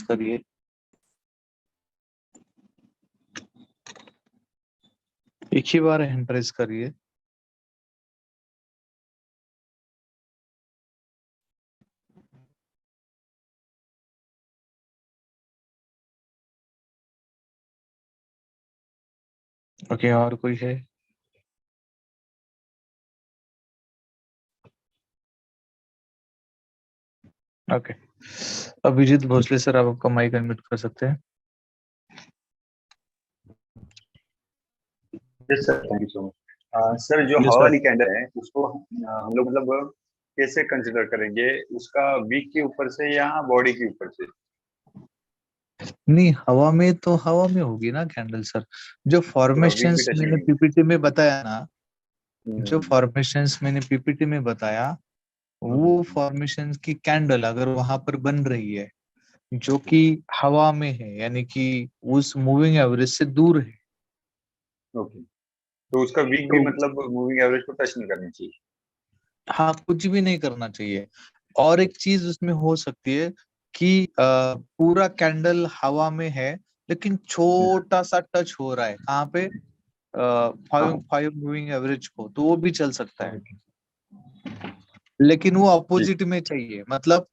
करिए। एक ही बार hand press करिए। ओके, और कोई है? ओके, अभिजीत भोसले सर, आप आपका माइक अनम्यूट कर सकते हैं। Yes sir, thank you so much. Sir, जो Yes, हवा sir. वाली कैंडल है उसको हम लोग मतलब कैसे कंसिडर करेंगे? उसका वीक के ऊपर से या बॉडी के ऊपर से? नहीं, हवा में तो हवा में होगी ना कैंडल सर। जो पूरा वीक फॉर्मेशंस भी टच मैंने नहीं पीपीटी में बताया ना, जो होगा। फॉर्मेशंस मैंने पीपीटी में बताया, वो फॉर्मेशंस की कैंडल अगर वहां पर बन रही है जो कि हवा में है, यानी कि उस मूविंग एवरेज से दूर है, ओके, तो उसका वीक भी तो मतलब मूविंग एवरेज को टच नहीं करनी चाहिए। हाँ, कुछ भी नहीं करना चाहिए। और एक चीज उसमें हो सकती है कि पूरा कैंडल हवा में है लेकिन छोटा सा टच हो रहा है कहाँ पे, फाइव फाइव मूविंग एवरेज को, तो वो भी चल सकता है। लेकिन वो अपोजिट में चाहिए, मतलब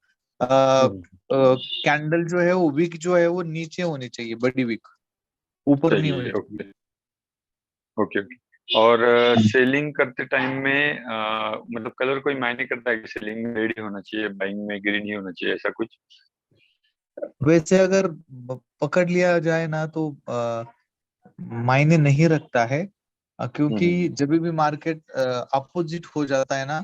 कैंडल जो है वो विक जो है वो नीचे होनी चाहिए, बड़ी विक ऊपर नहीं होनी चाहिए। ओके चाहिए। Okay okay. और सेलिंग करते टाइम में मतलब कलर कोई मायने करता है कि सेलिंग में रेड ही होना चाहिए, बाइंग में ग्रीन ही होना चाहिए, ऐसा कुछ? वैसे अगर पकड़ लिया जाए ना तो मायने नहीं रखता है, क्योंकि जब भी मार्केट अपोजिट हो जाता है ना,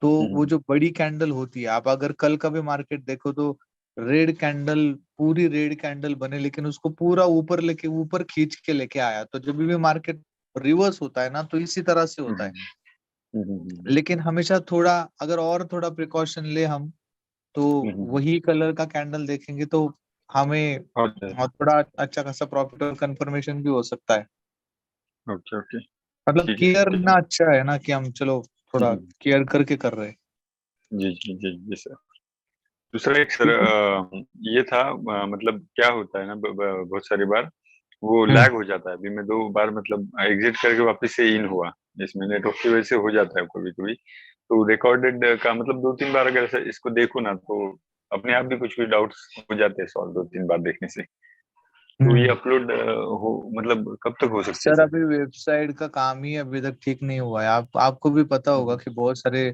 तो वो जो बड़ी कैंडल होती है, आप अगर कल का भी मार्केट देखो तो रेड कैंडल, पूरी रेड कैंडल बने लेकिन उसको पूरा ऊपर लेके ऊपर खींच के लेके आया, तो जब भी मार्केट रिवर्स होता है ना तो इसी तरह से होता है। लेकिन हमेशा थोड़ा, अगर और थोड़ा प्रिकॉशन ले हम, तो वही कलर का कैंडल देखेंगे तो हमें थोड़ा अच्छा खासा प्रॉफिट और कंफर्मेशन भी हो सकता है। ओके ओके, मतलब ठीक है केयर ठीक ना है। अच्छा है ना, कि हम चलो थोड़ा केयर करके कर रहे हैं। जी जी जी जी सर। दूसरा एक सर, ठीक है। ये था मतलब क्या होता है ना, बहुत सारी बार वो हम्म। लैग हो जाता है। अभी मैं 2 बार मतलब एग्जिट करके वापस से इन हुआ, इसमें नेटवर्क की वजह से हो जाता है कभी कभी। तो रिकॉर्डेड का मतलब 2-3 बार अगर इसको देखो ना तो अपने आप भी कुछ कुछ डाउट्स हो जाते हैं सॉल्व 2-3 बार देखने से। तो ये हम्म। अपलोड हो मतलब कब तक हो सकती है सर, सर? अभी वेबसाइट का काम ही अभी तक ठीक नहीं हुआ है। आपको भी पता होगा कि बहुत सारे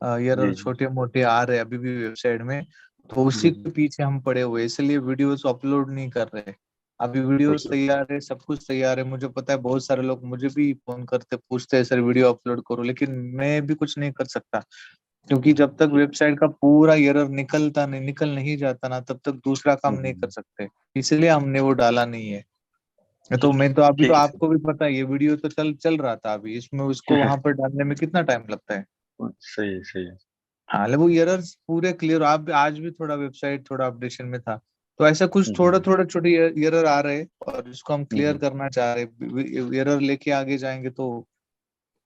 जी एरर जी छोटे मोटे आ रहे हैं अभी भी वेबसाइट में, तो जी उसी के पीछे हम पड़े हुए हैं, इसलिए वीडियोस अपलोड नहीं कर रहे। अभी वीडियोस ओके तैयार है, सब कुछ तैयार है। मुझे पता है बहुत सारे लोग मुझे भी फोन करते पूछते हैं सर वीडियो अपलोड करो, लेकिन मैं भी कुछ नहीं कर सकता, क्योंकि जब तक वेबसाइट का पूरा एरर निकल नहीं जाता ना, तब तक दूसरा काम नहीं कर सकते। इसलिए हमने वो डाला नहीं है। तो मैं तो, अभी तो ठीक है आपको भी पता है ये वीडियो तो चल रहा था अभी, इसमें उसको सर। वहां पर डालने में कितना टाइम लगता है। सही है सही है। हाँ, लेकिन वो एरर्स पूरे क्लियर, आप आज भी थोड़ा वेबसाइट थोड़ा अपडेशन में था, तो ऐसा कुछ थोड़ा थोड़ा छोटे एरर आ रहे हैं और इसको हम क्लियर करना चाह रहे। एरर लेके आगे जाएंगे तो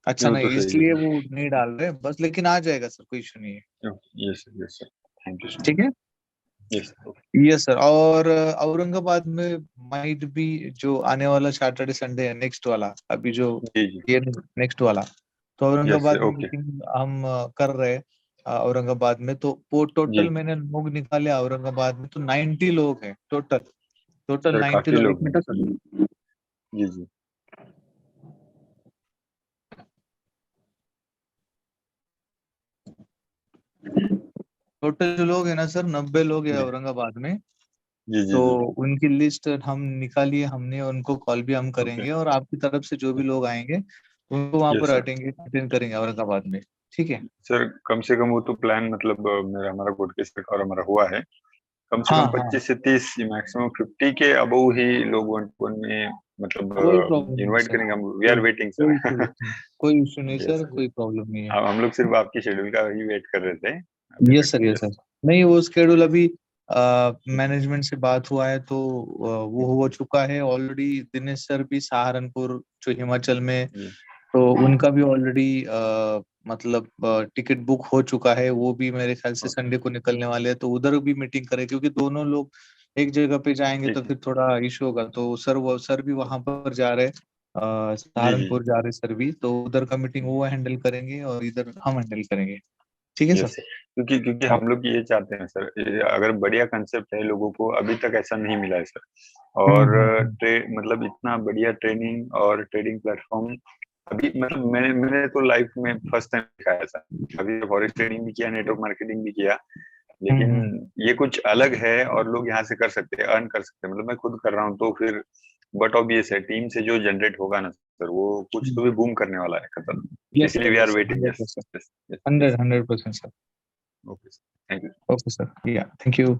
अच्छा वो तो नहीं, सही इसलिए है। वो नहीं डाल रहे बस, लेकिन आ जाएगा सर, कोई इशू नहीं है। Yes yes sir, thank you so ठीक है। मच। यस। Yes sir. और औरंगाबाद में माइट भी, जो आने वाला सैटरडे संडे है नेक्स्ट वाला, अभी जो जी जी। ये नेक्स्ट वाला, तो यस औरंगाबाद में ओके। मीटिंग हम कर रहे हैं। औरंगाबाद में तो वो जी टोटल मैंने लोग निकाले औरंगाबाद में तो 90 लोग हैं टोटल। टोटल सर, 90 काफी लोग, एक लोग हैं। Minute sir. जी जी। टोटल जो लोग है ना सर, 90 लोग हैं जी औरंगाबाद में। जी जी तो जी। उनकी लिस्ट हम निकाली है हमने, उनको कॉल भी हम ओके। करेंगे, और आपकी तरफ से जो भी लोग आएंगे उनको वहां पर यस सर। अटेंड करेंगे औरंगाबाद में। ठीक है। सर, कम से कम वो तो प्लान मतलब मेरा हमारा कोर्ट केस का और हमारा हुआ है। कम से हाँ कम हाँ, 25 से 30, मैक्सिमम 50 के अबव ही लोग 1 में कोई प्रॉब्लम मतलब नहीं इनवाइट सर। करेंगे हम। वी आर कोई वेटिंग कोई सर। इशू कोई इशू नहीं यस सर, सर। कोई प्रॉब्लम नहीं है। हम लोग सिर्फ आपकी शेड्यूल का ही वेट कर रहे थे अभी यस तक। Sir, yes sir. यस। नहीं, वो स्केड्यूल अभी मैनेजमेंट से बात हुआ है तो वो हो चुका है ऑलरेडी। दिनेश सर भी सहारनपुर जो हिमाचल में, जी तो उनका भी ऑलरेडी मतलब टिकट बुक हो चुका है। वो भी मेरे ख्याल से संडे को निकलने वाले हैं, तो उधर भी मीटिंग करें, क्योंकि दोनों लोग एक जगह पे जाएंगे ठीक तो है। फिर थोड़ा इशू होगा। तो सर वो सर भी वहां पर जा रहे, जी जी। सहारनपुर जा रहे सर भी, तो उधर का मीटिंग वो हैंडल करेंगे और इधर हम हैंडल करेंगे। ठीक है सर। यस, क्योंकि क्योंकि हम लोग ये चाहते हैं सर, अगर बढ़िया कंसेप्ट है, लोगों को अभी तक ऐसा नहीं मिला है सर। और हम्म। मतलब इतना बढ़िया ट्रेनिंग और ट्रेडिंग प्लेटफॉर्म अभी, मतलब मैंने तो लाइफ में फर्स्ट टाइम देखा है सर। अभी फॉरेक्स ट्रेडिंग भी किया, नेटवर्क मार्केटिंग भी किया, लेकिन हम्म। ये कुछ अलग है और लोग यहाँ से कर सकते हैं, अर्न कर सकते हैं। मतलब मैं खुद कर रहा हूँ तो फिर, बट ऑब्वियस है टीम से जो जनरेट होगा ना सर, वो कुछ तो भी बूम करने वाला है खतरनाक। यस इसलिए sir, we are yes sir, waiting. Yes 100%। Yes yes yes. 100% sir. Okay sir, thank you. Okay sir, या थैंक यू।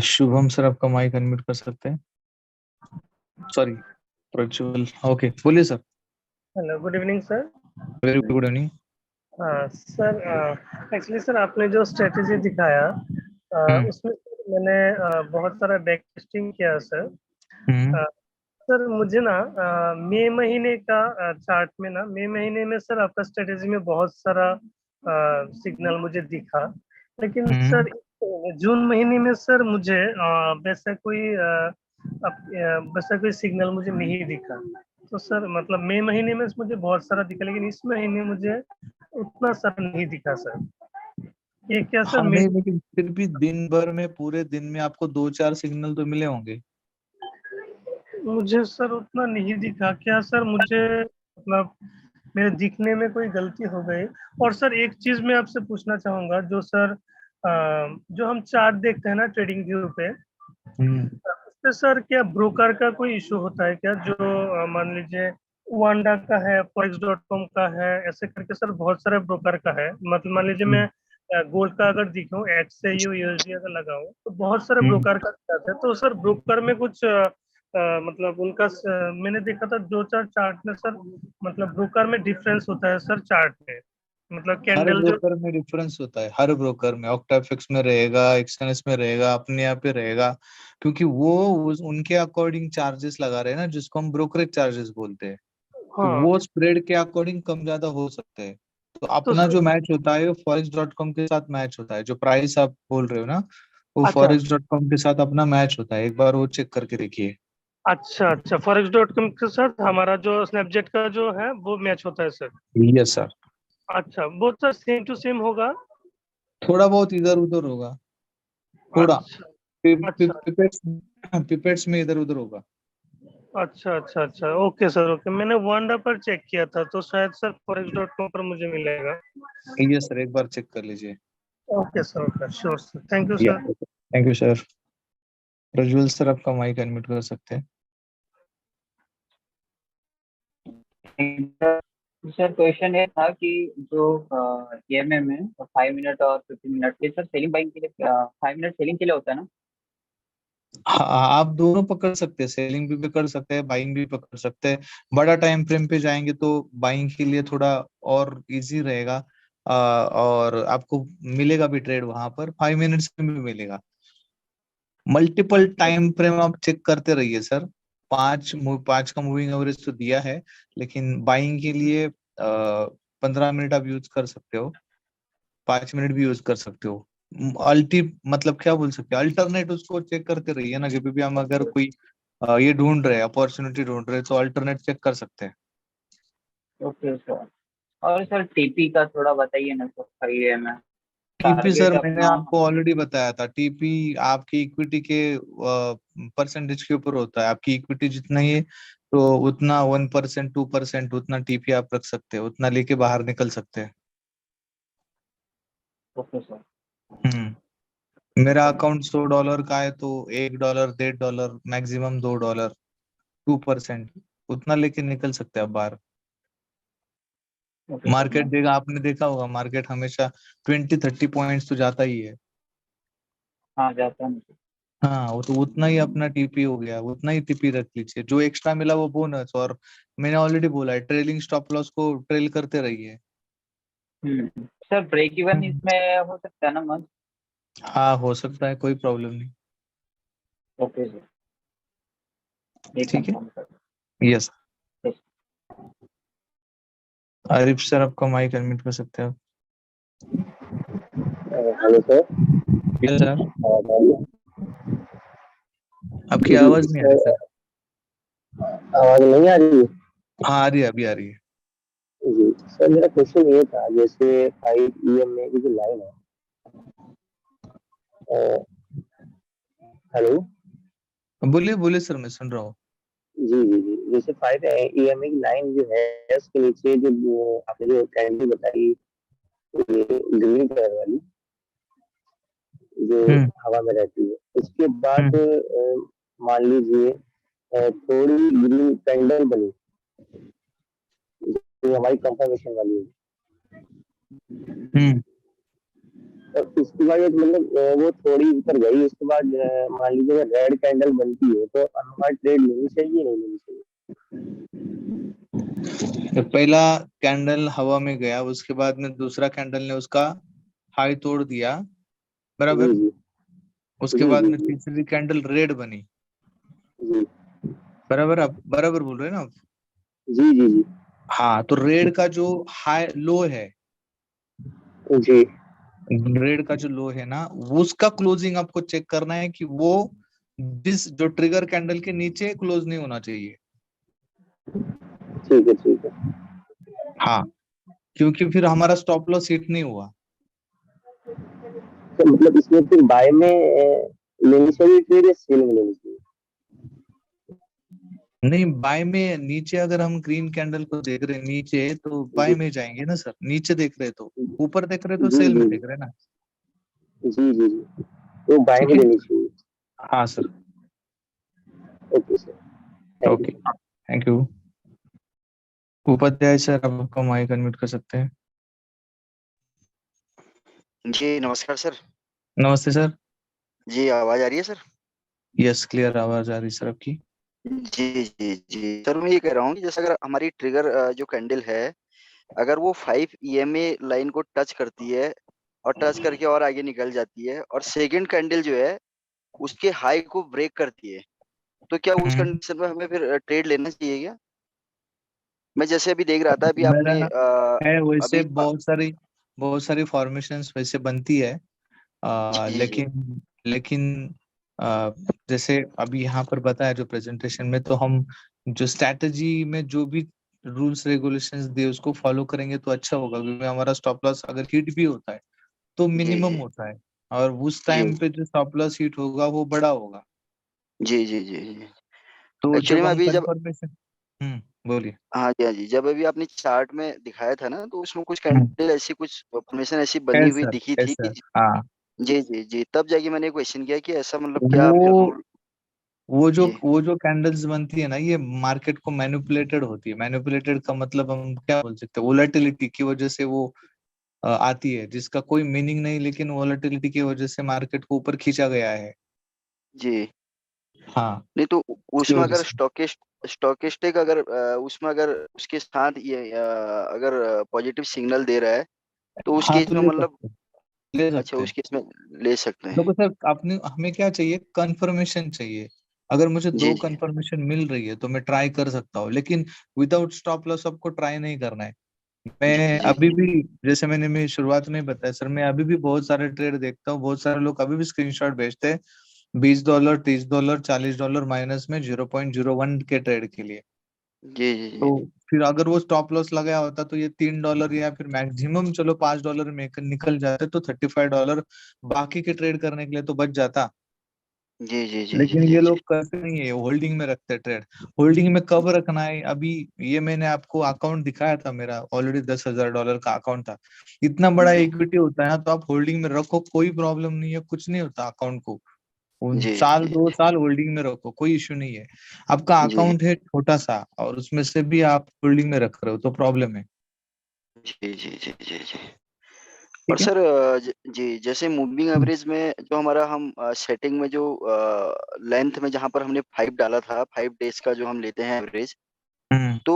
शुभम सर आपका माइक अनम्यूट कर सकते हैं। सॉरी, प्रज्वल। ओके, बोलिए sir. Hello, good evening sir. Very good evening. हाँ sir, actually sir आपने जो strategy दिखाया हम्म। उसमें सर मैंने बहुत सारा बैक टेस्टिंग किया सर। हम्म। अ, सर मुझे ना मई महीने का चार्ट में ना, मई महीने में सर आपका स्ट्रेटेजी में बहुत सारा सिग्नल मुझे दिखा, लेकिन हम्म। सर जून महीने में सर मुझे वैसा कोई वैसा कोई सिग्नल मुझे नहीं दिखा। तो सर मतलब मई महीने में मुझे बहुत सारा दिखा, लेकिन इस महीने मुझे उतना सारा नहीं दिखा सर। ये क्या सर हाँ नहीं, लेकिन फिर भी दिन भर में, पूरे दिन में आपको 2-4 सिग्नल तो मिले होंगे। मुझे सर उतना नहीं दिखा क्या सर? मुझे मतलब मेरे दिखने में कोई गलती हो गई। और सर एक चीज मैं आपसे पूछना चाहूंगा, जो सर जो हम चार्ट देखते हैं ना ट्रेडिंग व्यू पे, हम्म। उसपे सर क्या ब्रोकर का कोई इशू होता है क्या? जो मान लीजिए वांडा का है, forex.com का है, ऐसे करके सर बहुत सारे ब्रोकर का है। मतलब मान लीजिए मैं गोल्ड का अगर दिखाऊं, XAU USD अगर लगाऊं, तो बहुत सारे हम्म। ब्रोकर का दिखाते हैं। तो सर ब्रोकर में कुछ मतलब उनका मैंने देखा था दो चार चार्ट में सर, मतलब ब्रोकर में डिफरेंस होता है सर चार्ट में, मतलब हर कैंडल जो। ब्रोकर में डिफरेंस होता है, हर ब्रोकर में, ऑक्टाफिक्स में रहेगा, एक्सएनएस में रहेगा, अपने यहाँ पे रहेगा। क्योंकि वो उनके अकॉर्डिंग चार्जेस लगा रहे हैं ना, जिसको हम ब्रोकरेज चार्जेस बोलते हैं। तो हाँ, वो स्प्रेड के अकॉर्डिंग कम ज्यादा हो सकते हैं। तो तो अपना सर जो मैच होता है वो forex.com के साथ मैच होता है। जो प्राइस आप बोल रहे हो ना, वो अच्छा forex.com के साथ अपना मैच होता है। एक बार वो चेक करके देखिए। अच्छा अच्छा, forex.com के साथ हमारा जो स्नैपजेट का जो है वो मैच होता है सर। Yes sir. अच्छा, वो सर सेम टू सेम होगा। थोड़ा बहुत इधर उधर होगा, थोड़ा। अच्छा अच्छा पिपेट्स, पिपेट्स में इधर उधर होगा। अच्छा अच्छा अच्छा, ओके सर, ओके। मैंने वांडा पर चेक किया था, तो शायद सर forex.com पर मुझे मिलेगा। यस सर, एक बार चेक कर लीजिए। Okay sir, okay, sure sir, thank you yeah, sir. Thank you sir. Prajwal sir आपका माइक अनम्यूट कर सकते हैं। सर क्वेश्चन ये था कि जो EMM है 5 मिनट और 15 मिनट के, सर सेलिंग बाइंग के लिए 5 मिनट सेलिंग के लिए होता है ना? हाँ, आप दोनों पकड़ सकते हैं, सेलिंग भी पकड़ सकते हैं, बाइंग भी पकड़ सकते हैं। बड़ा टाइम फ्रेम पे जाएंगे तो बाइंग के लिए थोड़ा और इजी रहेगा। और आपको मिलेगा भी ट्रेड वहां पर, 5 मिनट्स में भी मिलेगा। मल्टीपल टाइम फ्रेम आप चेक करते रहिए सर। पांच का मूविंग एवरेज तो दिया है, लेकिन बाइंग के लिए 15 मिनट आप यूज कर सकते हो, 5 मिनट भी यूज कर सकते हो। अल्टी मतलब क्या बोल सकते हैं, अल्टरनेट उसको चेक करते रहिए ना। जब भी हम अगर कोई ये ढूंढ रहे हैं, अपॉर्चुनिटी ढूंढ रहे हैं, तो अल्टरनेट चेक कर सकते हैं। Okay sir. और सर टीपी का थोड़ा बताइए ना सर, सही है मैं टीपी सर टारगेट मैंने अपना। आपको ऑलरेडी बताया था। टीपी आपकी इक्विटी के परसेंटेज के ऊपर होता है। आपकी इक्विटी जितना ही है, तो उतना 1%, 2% उतना टीपी आप रख सकते हैं, उतना लेके बाहर निकल सकते हैं। Okay sir. मेरा अकाउंट $100 का है, तो $1, $1.5, मैक्सिमम $2, 2%, उतना लेके निकल सकते हैं आप बाहर। ओके सर मार्केट मैं। देगा, आपने देखा होगा, मार्केट हमेशा 20-30 पॉइंट्स तो जाता ही है। हाँ जाता हूँ सर। हाँ, वो तो उतना ही अपना टीपी हो गया, उतना ही टीपी रख लीजिए। जो एक्स्ट्रा मिला वो बोनस। और मैंने ऑलरेडी बोला है, ट्रेलिंग स्टॉप लॉस को ट्रेल करते रहिए। सर ब्रेक इवन हम्म। इसमें हो सकता है ना मंथ? हाँ, हो सकता है, कोई प्रॉब्लम नहीं। ओके सर, ये ठीक है। कंफर्म कर। यस। Yes. आरिफ सर आपका माइक अनम्यूट कर सकते हैं आप। Hello sir. यस सर, आवाज आ रही है? आपकी जी आवाज नहीं आ रही सर, सर। आवाज नहीं आ रही है? हाँ, आ रही है, अभी आ रही है। जी सर, मेरा क्वेश्चन ये था, जैसे 5 EMA की जो लाइन है, अ, हेलो। बोलिए बोलिए सर, मैं सुन रहा हूँ। जी जी जी, जैसे 5 EMA की लाइन जो है, उसके नीचे जो आपने जो कैंडी बताई, ग्रीन कलर वाली जो हम्म हवा में रहती है, उसके बाद हम्म मान लीजिए थोड़ी ग्रीन कैंडल बनी, जो हमारी कंफर्मेशन वाली है, हम्म और उसके बाद मतलब वो थोड़ी ऊपर गई, उसके बाद मान लीजिए रेड कैंडल बनती है, तो हमारी ट्रेड लेनी चाहिए नहीं लेनी चाहिए? तो पहला कैंडल हवा में गया, उसके बाद में दूसरा कैंडल ने उसका हाई तोड़ दिया, जी बराबर। जी उसके जी बाद जी में जी तीसरी कैंडल रेड बनी, जी बराबर। आप बराबर बोल रहे हैं ना आप? जी जी जी हाँ, तो रेड का जो हाई लो है, जी रेड का जो लो है ना, वो उसका क्लोजिंग आपको चेक करना है कि वो जिस जो ट्रिगर कैंडल के नीचे क्लोज नहीं होना चाहिए। ठीक है ठीक है। हाँ, क्योंकि फिर हमारा स्टॉप लॉस हिट नहीं हुआ। तो मतलब इसमें फिर बाय में लेनी चाहिए ट्रेड या सेल में लेनी चाहिए? नहीं, बाय में नीचे अगर हम ग्रीन कैंडल को देख रहे हैं नीचे, तो बाय जी में जाएंगे ना सर। नीचे देख रहे तो, ऊपर देख रहे तो जी सेल जी में देख रहे ना। जी जी जी, तो बाय ठीक में है, लेनी चाहिए। हाँ sir. Okay sir, thank okay, you. Thank you. Upadhyay sir, आप आपका माइक अनम्यूट कर सकते हैं। जी नमस्कार सर। नमस्ते सर। जी आवाज आ रही है सर? यस, क्लियर आवाज आ रही सर आपकी। जी जी जी सर, मैं ये कह रहा हूँ कि जैसे अगर हमारी ट्रिगर जो कैंडल है, अगर वो 5 EMA लाइन को टच करती है और टच करके और आगे निकल जाती है, और सेकंड कैंडल जो है उसके हाई को ब्रेक करती है, तो क्या उस हम्म कंडीशन में हमें फिर ट्रेड लेना चाहिए क्या? मैं जैसे अभी देख रहा था, अभी मेरा आपने है वैसे अभी बहुत सारी फॉर्मेशंस वैसे बनती है। जी जी लेकिन आ, जैसे अभी यहाँ पर बताया जो प्रेजेंटेशन में, तो हम जो स्ट्रैटेजी में जो भी रूल्स रेगुलेशंस दिए उसको फॉलो करेंगे तो अच्छा होगा, क्योंकि हमारा स्टॉप लॉस अगर हिट भी होता है तो जी मिनिमम जी होता है, और उस जी टाइम पे जो स्टॉप लॉस हिट होगा वो बड़ा होगा। जी जी जी जी तो एक्चुअली जब में हम अभी जब कंफर्मेशन, बोलिए। हाँ जी हाँ जी, जब अभी आपने चार्ट में दिखाया था ना, तो उसमें कुछ हम्म, कैंडल ऐसी कुछ फॉर्मेशन ऐसी बनी है हुई सर, दिखी है थी सर। कि हाँ, जी जी जी, तब जाके मैंने क्वेश्चन किया कि ऐसा मतलब क्या फिर वो रूल। वो जो जी वो जो कैंडल्स बनती है ना, ये मार्केट को मैनिपुलेटेड होती है। मैनिपुलेटेड का मतलब हम क्या बोल सकते हैं, वोलेटिलिटी की वजह से वो आती है, जिसका कोई मीनिंग नहीं, लेकिन वोलेटिलिटी की वजह से मार्केट को ऊपर खींचा गया है। जी, हाँ, नहीं तो इसकी उसमें वजह अगर से। स्टोकेस्टिक अगर उसमें अगर उसके साथ ये अगर पॉजिटिव सिग्नल दे रहा है, तो उस हाँ, केस तो में ले मतलब सकते हैं, ले अच्छा सकते उस हैं। केस में ले सकते हैं। देखो सर, आपने हमें क्या चाहिए, कंफर्मेशन चाहिए। अगर मुझे जी दो जी कंफर्मेशन मिल रही है तो मैं ट्राई कर सकता हूँ, लेकिन विदाउट स्टॉप लॉस आपको ट्राई नहीं करना है। जी मैं जी अभी भी, जैसे मैं शुरुआत में ही बताया सर, मैं अभी भी बहुत सारे ट्रेड देखता हूँ। बहुत सारे लोग अभी भी स्क्रीनशॉट भेजते हैं, $20, $30, $40 माइनस में 0.01 के ट्रेड के लिए। जी जी तो जी फिर अगर वो स्टॉप लॉस लगाया होता तो ये $3 या फिर मैक्सिमम चलो $5 में निकल जाते, तो $35 बाकी के ट्रेड करने के लिए तो बच जाता। जी जी जी जी लेकिन जी ये जी लोग करते नहीं है, होल्डिंग में रखते हैं ट्रेड। होल्डिंग में कब रखना है? अभी ये मैंने आपको अकाउंट दिखाया था, मेरा ऑलरेडी $10,000 का अकाउंट था। इतना बड़ा जी इक्विटी होता है ना, तो आप होल्डिंग में रखो, कोई प्रॉब्लम नहीं है, कुछ नहीं होता अकाउंट को। जी साल जी 2 साल होल्डिंग में रखो, कोई इश्यू नहीं है। आपका जी अकाउंट है छोटा सा और उसमें से भी आप होल्डिंग में रख रहे हो तो प्रॉब्लम है। जी जी जी जी जी। और ठीक है। सर जी, जैसे मूविंग हम्म एवरेज में जो हमारा हम सेटिंग में जो लेंथ में जहाँ पर हमने 5 डाला था, 5 डेज का जो हम लेते हैं एवरेज, हम्म। तो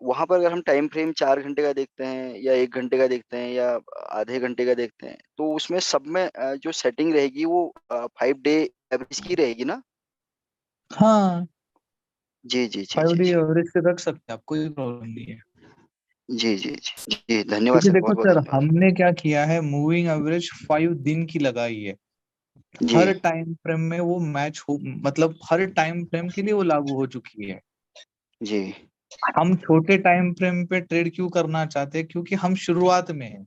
वहाँ पर अगर हम टाइम फ्रेम 4 घंटे का देखते हैं या 1 घंटे का देखते हैं या आधे घंटे का देखते हैं, तो उसमें सब में जो सेटिंग रहेगी वो 5 डे एवरेज की रहेगी ना? हाँ, जी, जी, जी, 5 जी, डे जी। एवरेज से रख सकते हैं आप, कोई प्रॉब्लम नहीं है। जी जी जी जी, धन्यवाद क्योंकि सर, देखो बहुत बहुत सर, धन्यवाद। हमने क्या किया है, मूविंग एवरेज 5 दिन की लगाई है। जी हर टाइम फ्रेम में वो मैच हो, मतलब हर टाइम फ्रेम के लिए वो लागू हो चुकी है। जी हम छोटे टाइम फ्रेम पे ट्रेड क्यों करना चाहते हैं? क्योंकि हम शुरुआत में हैं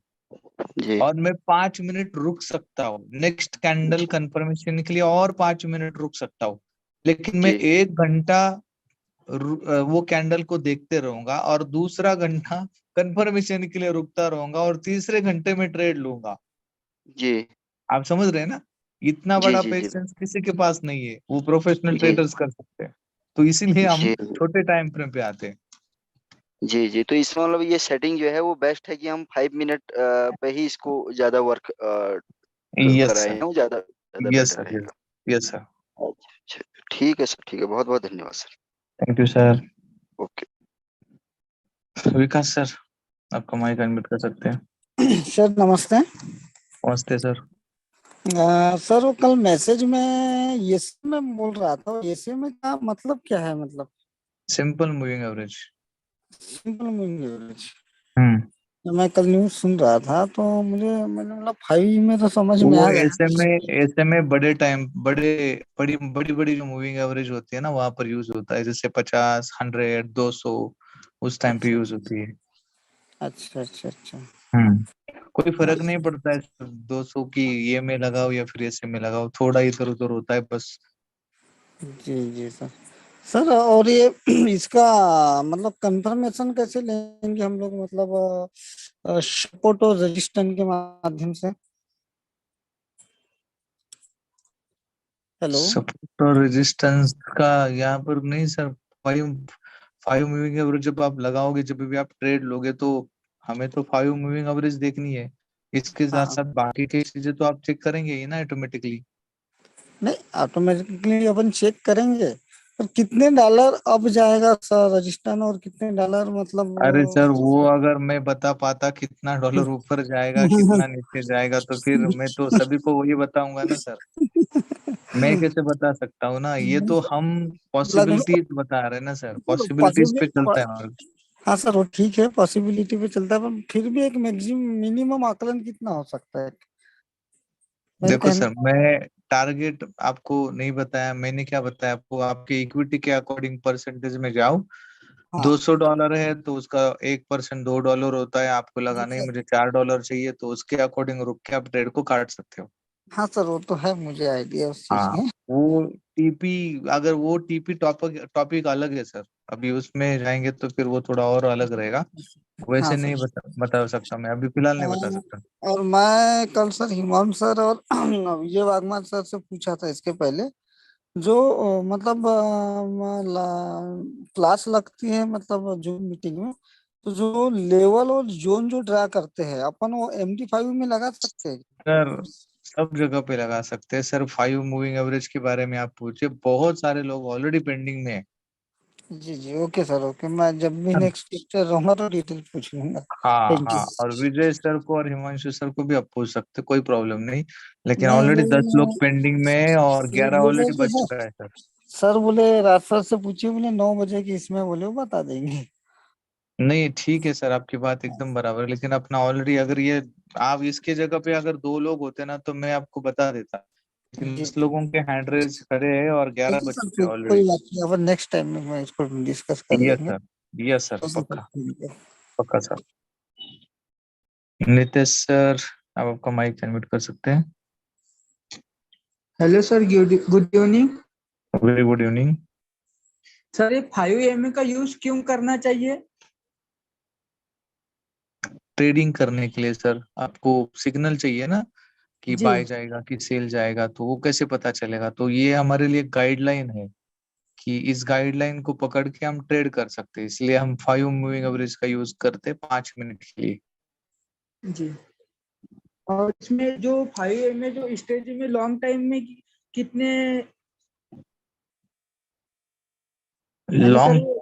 जी और मैं 5 मिनट रुक सकता हूँ नेक्स्ट कैंडल कंफर्मेशन के लिए, और 5 मिनट रुक सकता हूँ। लेकिन मैं जी 1 घंटा वो कैंडल को देखते रहूंगा और दूसरा घंटा कंफर्मेशन के लिए रुकता रहूंगा और तीसरे घंटे में ट्रेड लूंगा। जी आप समझ रहे हैं ना? इतना जी बड़ा जी जी पेशेंस किसी के पास नहीं है, वो प्रोफेशनल जी ट्रेडर्स कर सकते हैं। तो इसीलिए हम जी छोटे टाइम फ्रेम पे आते हैं। जी जी, तो इसमें मतलब ये सेटिंग जो है वो बेस्ट है कि हम 5 मिनट पे ही इसको ज्यादा वर्क यस कराए सर, हैं, वो ज्यादा ज्यादा यस बेटर सर, यस, रहेगा। Yes sir. अच्छा अच्छा, ठीक है सर, ठीक है, बहुत बहुत धन्यवाद sir. Thank you sir. Okay. Vikas sir, आपका माइक अनम्यूट कर सकते हैं। सर नमस्ते। नमस्ते सर। सर वो कल मैसेज में एसी में बोल रहा था, एसी में का मतलब क्या है? मतलब simple moving average. Simple moving average. हम्म तो मैं कल न्यूज सुन रहा था तो मैंने मतलब 5 में तो समझ में वो आ गया। ऐसे में बड़े टाइम, बड़ी बड़ी बड़ी जो मूविंग एवरेज होती है ना, वहां पर यूज होता है, जैसे 50, 100, 200, उस टाइम पे अच्छा यूज होती है। अच्छा अच्छा अच्छा। कोई हाँ, फर्क नहीं पड़ता है 200 की ये में लगाओ या फिर ऐसे में लगाओ, थोड़ा इधर उधर होता है बस। जी जी सर। सर और ये इसका मतलब कंफर्मेशन कैसे लेंगे हम लोग? मतलब सपोर्ट और रेजिस्टेंस के माध्यम से। हेलो। सपोर्ट और रेजिस्टेंस का यहाँ पर नहीं sir. Five five moving average जब आप लगाओगे, जब भी आप ट्रेड लोगे, तो हमें तो 5 मूविंग एवरेज देखनी है। इसके साथ हाँ, साथ बाकी की चीजें तो आप चेक करेंगे ही ना ऑटोमेटिकली। नहीं ऑटोमेटिकली अपन चेक करेंगे, पर कितने डॉलर अब जाएगा सर रजिस्ट्रेशन, और कितने डॉलर मतलब अरे सर, वो अगर मैं बता पाता कितना डॉलर ऊपर जाएगा कितना नीचे जाएगा, तो फिर मैं तो सभी को वही बताऊंगा ना सर। मैं कैसे बता सकता हूँ ना, ये तो हम लगभग पॉसिबिलिटीज बता रहे हैं ना सर, पॉसिबिलिटीज पे पॉसिबल। चलता है हमारा। हाँ सर वो ठीक है, पॉसिबिलिटी पे चलता है, पर फिर भी एक मैक्सिमम मिनिमम आकलन कितना हो सकता है? मेरे देखो कहने। सर, मैं टारगेट आपको नहीं बताया, मैंने क्या बताया आपको, आपके इक्विटी के अकॉर्डिंग परसेंटेज में जाओ। हाँ $200 है तो उसका 1% $2 होता है, आपको लगा नहीं मुझे $4 चाहिए, तो उसके अकॉर्डिंग रुक के आप ट्रेड को काट सकते हो। हाँ सर वो तो है, मुझे आइडिया उस चीज हाँ, में। वो टीपी, अगर वो टीपी टॉपिक टॉपिक अलग है सर, अभी उसमें जाएंगे तो फिर वो थोड़ा और अलग रहेगा। हाँ वैसे सर। नहीं बता सकता मैं, अभी फिलहाल नहीं बता सकता। और मैं कल सर हिमांशु सर और विजय वाघमार सर से पूछा था इसके पहले, जो मतलब क्लास लगती है मतलब जूम मीटिंग में, तो जो लेवल और जोन जो ड्रा करते हैं अपन, वो MD5 में लगा सकते हैं? सर, सब जगह पे लगा सकते हैं सर। 5 मूविंग एवरेज के बारे में आप पूछिए, बहुत सारे लोग ऑलरेडी पेंडिंग में है। जी जी ओके सर, ओके। मैं जब भी नेक्स्ट लेक्चर रहूंगा तो डिटेल पूछ लूंगा। हाँ थैंक यू। हाँ, और विजय सर को और हिमांशु सर को भी आप पूछ सकते, कोई प्रॉब्लम नहीं। लेकिन नहीं ऑलरेडी 10 लोग वो पेंडिंग में है और ये 11 बोले ऑलरेडी कि बच सर, चुका है सर। सर बोले राज सर से पूछिए, बोले 9 बजे की इसमें, बोले वो बता देंगे। नहीं ठीक है सर, आपकी बात एकदम बराबर है, लेकिन अपना ऑलरेडी, अगर ये आप इसके जगह पे अगर 2 लोग होते ना तो मैं आपको बता देता, लेकिन जी 10 लोगों के हैंड रेज खड़े हैं और ठीक 11 है बच सर, चुके हैं कोई ऑलरेडी। बात नहीं, अब नेक्स्ट टाइम में मैं इसको डिस्कस कर यस लेंगे। Sir, yes sir, okay sir, पक्का, ठीक है। पक्का सर। नितेश सर, आप आपका माइक अनम्यूट कर सकते हैं। Hello sir, good evening. Very good evening. Sir ये 5 का यूज क्यों करना चाहिए? ट्रेडिंग करने के लिए सर, आपको सिग्नल चाहिए ना कि जी बाय जाएगा कि सेल जाएगा, तो वो कैसे पता चलेगा? तो ये हमारे लिए गाइडलाइन है कि इस गाइडलाइन को पकड़ के हम ट्रेड कर सकते हैं, इसलिए हम 5 मूविंग एवरेज का यूज करते हैं 5 मिनट के लिए। जी। और इसमें जो 5 में जो स्टेज में लॉन्ग टाइम में कितने यानी सर लॉन्ग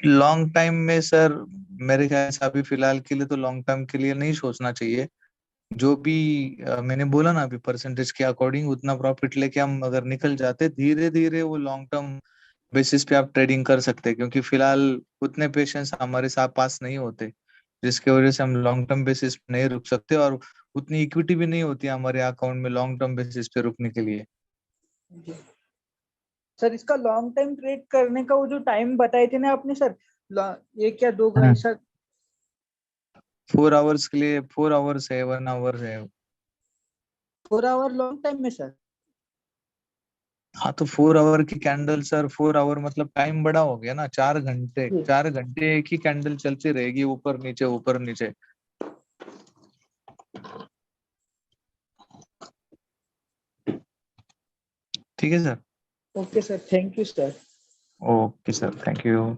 लॉन्ग टाइम में सर, मेरे ख्याल से अभी फिलहाल के लिए तो लॉन्ग टर्म के लिए नहीं सोचना चाहिए। जो भी मैंने बोला ना अभी, परसेंटेज के अकॉर्डिंग उतना प्रॉफिट लेके हम अगर निकल जाते, धीरे धीरे वो लॉन्ग टर्म बेसिस पे आप ट्रेडिंग कर सकते हैं, क्योंकि फिलहाल उतने पेशेंस हमारे साथ पास नहीं होते। जिसके वजह से हम लॉन्ग टर्म बेसिस पे नहीं रुक सकते, और उतनी इक्विटी भी नहीं होती है हमारे अकाउंट में लॉन्ग टर्म बेसिस पे रुकने के लिए। सर इसका लॉन्ग टाइम ट्रेड करने का वो जो टाइम बताए थे ना आपने सर, ये क्या 2 घंटे सर? 4 आवर्स के लिए 4 आवर्स है, 1 आवर है। 4 आवर लॉन्ग टाइम में सर? हाँ तो 4 आवर की कैंडल सर, 4 आवर मतलब टाइम बड़ा हो गया ना, 4 घंटे, 4 घंटे एक ही कैंडल चलती रहेगी, ऊपर नीचे ऊपर नीचे। ठीक है sir. Okay sir, thank you sir. Okay sir, thank you.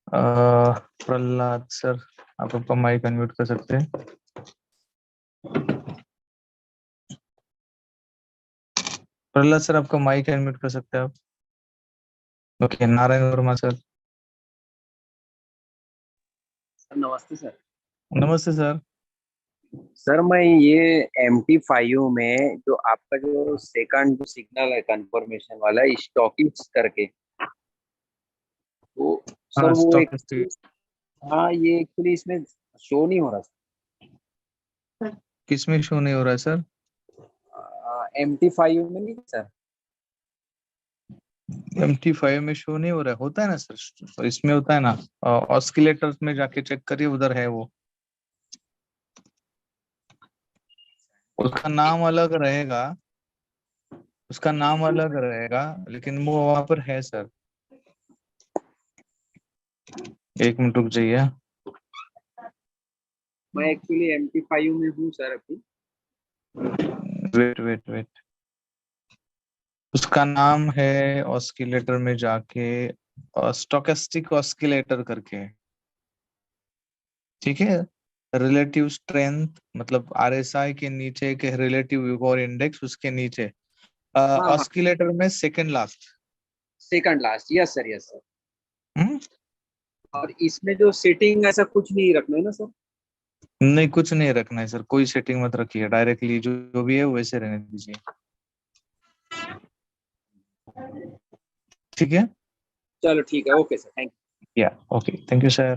Prahlad sir, आप आपका माइक अनम्यूट कर सकते हैं। प्रहलाद सर, आपका माइक अनम्यूट कर सकते हैं आप। Okay, Narayan Verma sir. नमस्ते सर। नमस्ते सर। सर मैं ये MT5 में जो आपका जो सेकंड जो सिग्नल है कंफर्मेशन वाला स्टॉकिस्ट करके, तो सर हाँ, वो एक, स्टॉकेस्टिक। हाँ ये एक्चुअली इसमें शो नहीं हो रहा सर। किसमें शो नहीं हो रहा है सर? MT5 में नहीं सर। MT5 में शो नहीं हो रहा है? होता है ना सर, इसमें होता है ना, ऑस्किलेटर्स में जाके चेक करिए, उधर है वो। उसका नाम अलग रहेगा, उसका नाम अलग रहेगा, लेकिन वो वहां पर है सर। एक मिनट रुक जाइए। मैं एक्चुअली MT5 में हूँ सर अभी। वेट वेट वेट, उसका नाम है ऑस्किलेटर में जाके स्टोकेस्टिक ऑस्किलेटर करके, ठीक है। रिलेटिव स्ट्रेंथ मतलब RSI के नीचे एक रिलेटिव विगोर इंडेक्स, उसके नीचे हाँ हाँ, ऑस्किलेटर में second last. Second last, yes sir yes sir. और इसमें जो सेटिंग ऐसा कुछ नहीं रखना है ना सर? नहीं, कुछ नहीं रखना है सर, कोई सेटिंग मत रखिए, डायरेक्टली जो भी है वैसे रहने दीजिए। ठीक है। चलो ठीक है, ओके सर, थैंक यू। या okay, thank you sir.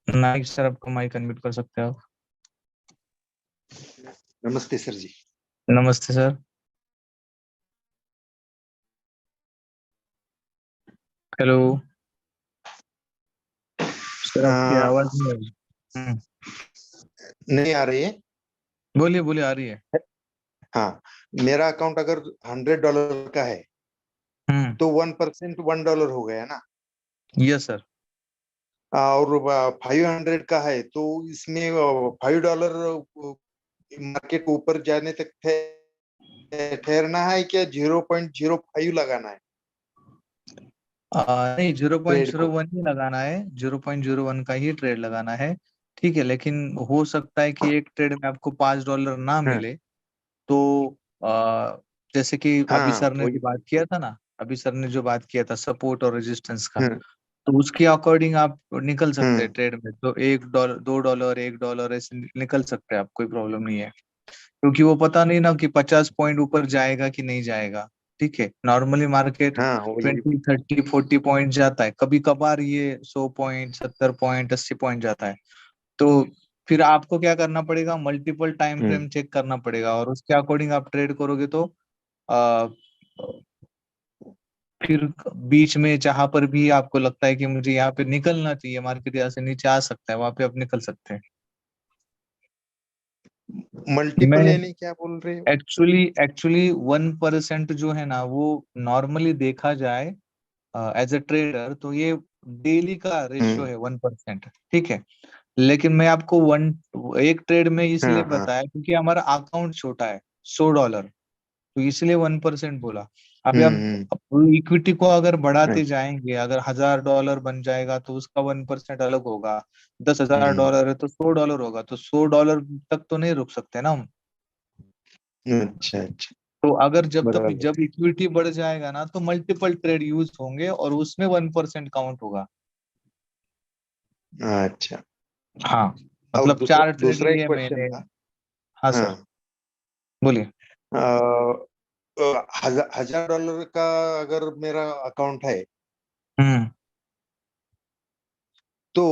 Naik sir, आपको माइक अनम्यूट कर सकते हो आप। नमस्ते सर जी। नमस्ते सर। हेलो सर, आपकी आवाज नहीं आ रही। नहीं आ रही है? बोलिए बोलिए, आ रही है। हाँ, मेरा अकाउंट अगर $100 का है तो 1% $1 हो गया ना? Yes sir. और 500 का है तो इसमें $5 मार्केट ऊपर जाने तक ठहरना है क्या 0.05 लगाना है? नहीं, ट्रेड को 0.01 ही लगाना है, 0.01 का ही ट्रेड लगाना है। ठीक है, लेकिन हो सकता है कि एक ट्रेड में आपको $5 ना हाँ मिले, तो जैसे कि अभी हाँ सर ने जो वही। बात किया था ना, अभी सर ने जो बात किया था सपोर्ट और रेजिस्टेंस का, हाँ तो उसके अकॉर्डिंग आप निकल सकते हैं हाँ ट्रेड में, तो $1 $2 $1 ऐसे निकल सकते हैं आप, कोई प्रॉब्लम नहीं है। क्योंकि वो पता नहीं ना कि 50 पॉइंट ऊपर जाएगा कि नहीं जाएगा। ठीक है, नॉर्मली मार्केट हाँ वही। 20 30 40 पॉइंट जाता है, कभी कभार ये 100 पॉइंट 70 पॉइंट 80 पॉइंट जाता है। तो फिर आपको क्या करना पड़ेगा, मल्टीपल टाइम फ्रेम चेक करना पड़ेगा, और उसके अकॉर्डिंग आप ट्रेड करोगे तो आ, फिर बीच में जहां पर भी आपको लगता है कि मुझे यहाँ पे निकलना चाहिए, मार्केट यहाँ से नीचे आ सकता है, वहां पे आप निकल सकते हैं। मल्टीपल मैं यानी क्या बोल रहे हो? एक्चुअली एक्चुअली 1% जो है ना, वो नॉर्मली देखा जाए एज अ ट्रेडर तो ये डेली का रेशियो है 1%। ठीक है, लेकिन मैं आपको एक ट्रेड में इसलिए हाँ हाँ बताया क्योंकि हमारा अकाउंट छोटा है, $100, तो इसलिए 1% बोला। अभी आप हम्म। इक्विटी को अगर बढ़ाते अच्छा। जाएंगे, अगर $1000 बन जाएगा तो उसका 1% अलग होगा। $10,000 है तो $100 होगा, तो $100 तक तो नहीं रुक सकते ना हम। अच्छा अच्छा, तो अगर बराबर। जब इक्विटी बढ़ जाएगा ना, तो मल्टीपल ट्रेड यूज होंगे और उसमें 1% काउंट होगा। अच्छा, हाँ, और मतलब दूसरा 4 ट्रेड दूसरा एक लिए क्वेश्चन मैंने। था। हाँ हाँ, सर, बोलिए। $1000 का अगर मेरा अकाउंट है हम्म तो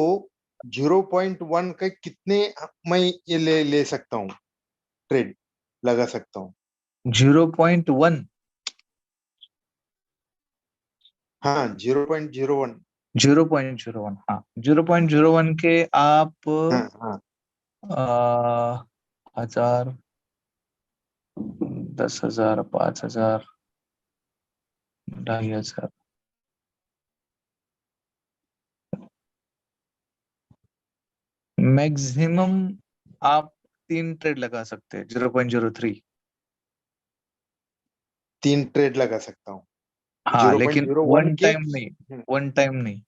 0.1 का कितने मैं ये ले सकता हूँ, ट्रेड लगा सकता हूँ? 0.1? हाँ 0.01। 0.01, हाँ 0.01 के आप हाँ हाँ 1000, 10,000, 5,000, 2,500, मैक्सिमम आप 3 ट्रेड लगा सकते हैं 0.03। 3 ट्रेड लगा सकता हूँ हाँ लेकिन 0.01 वन के। टाइम नहीं, वन टाइम नहीं,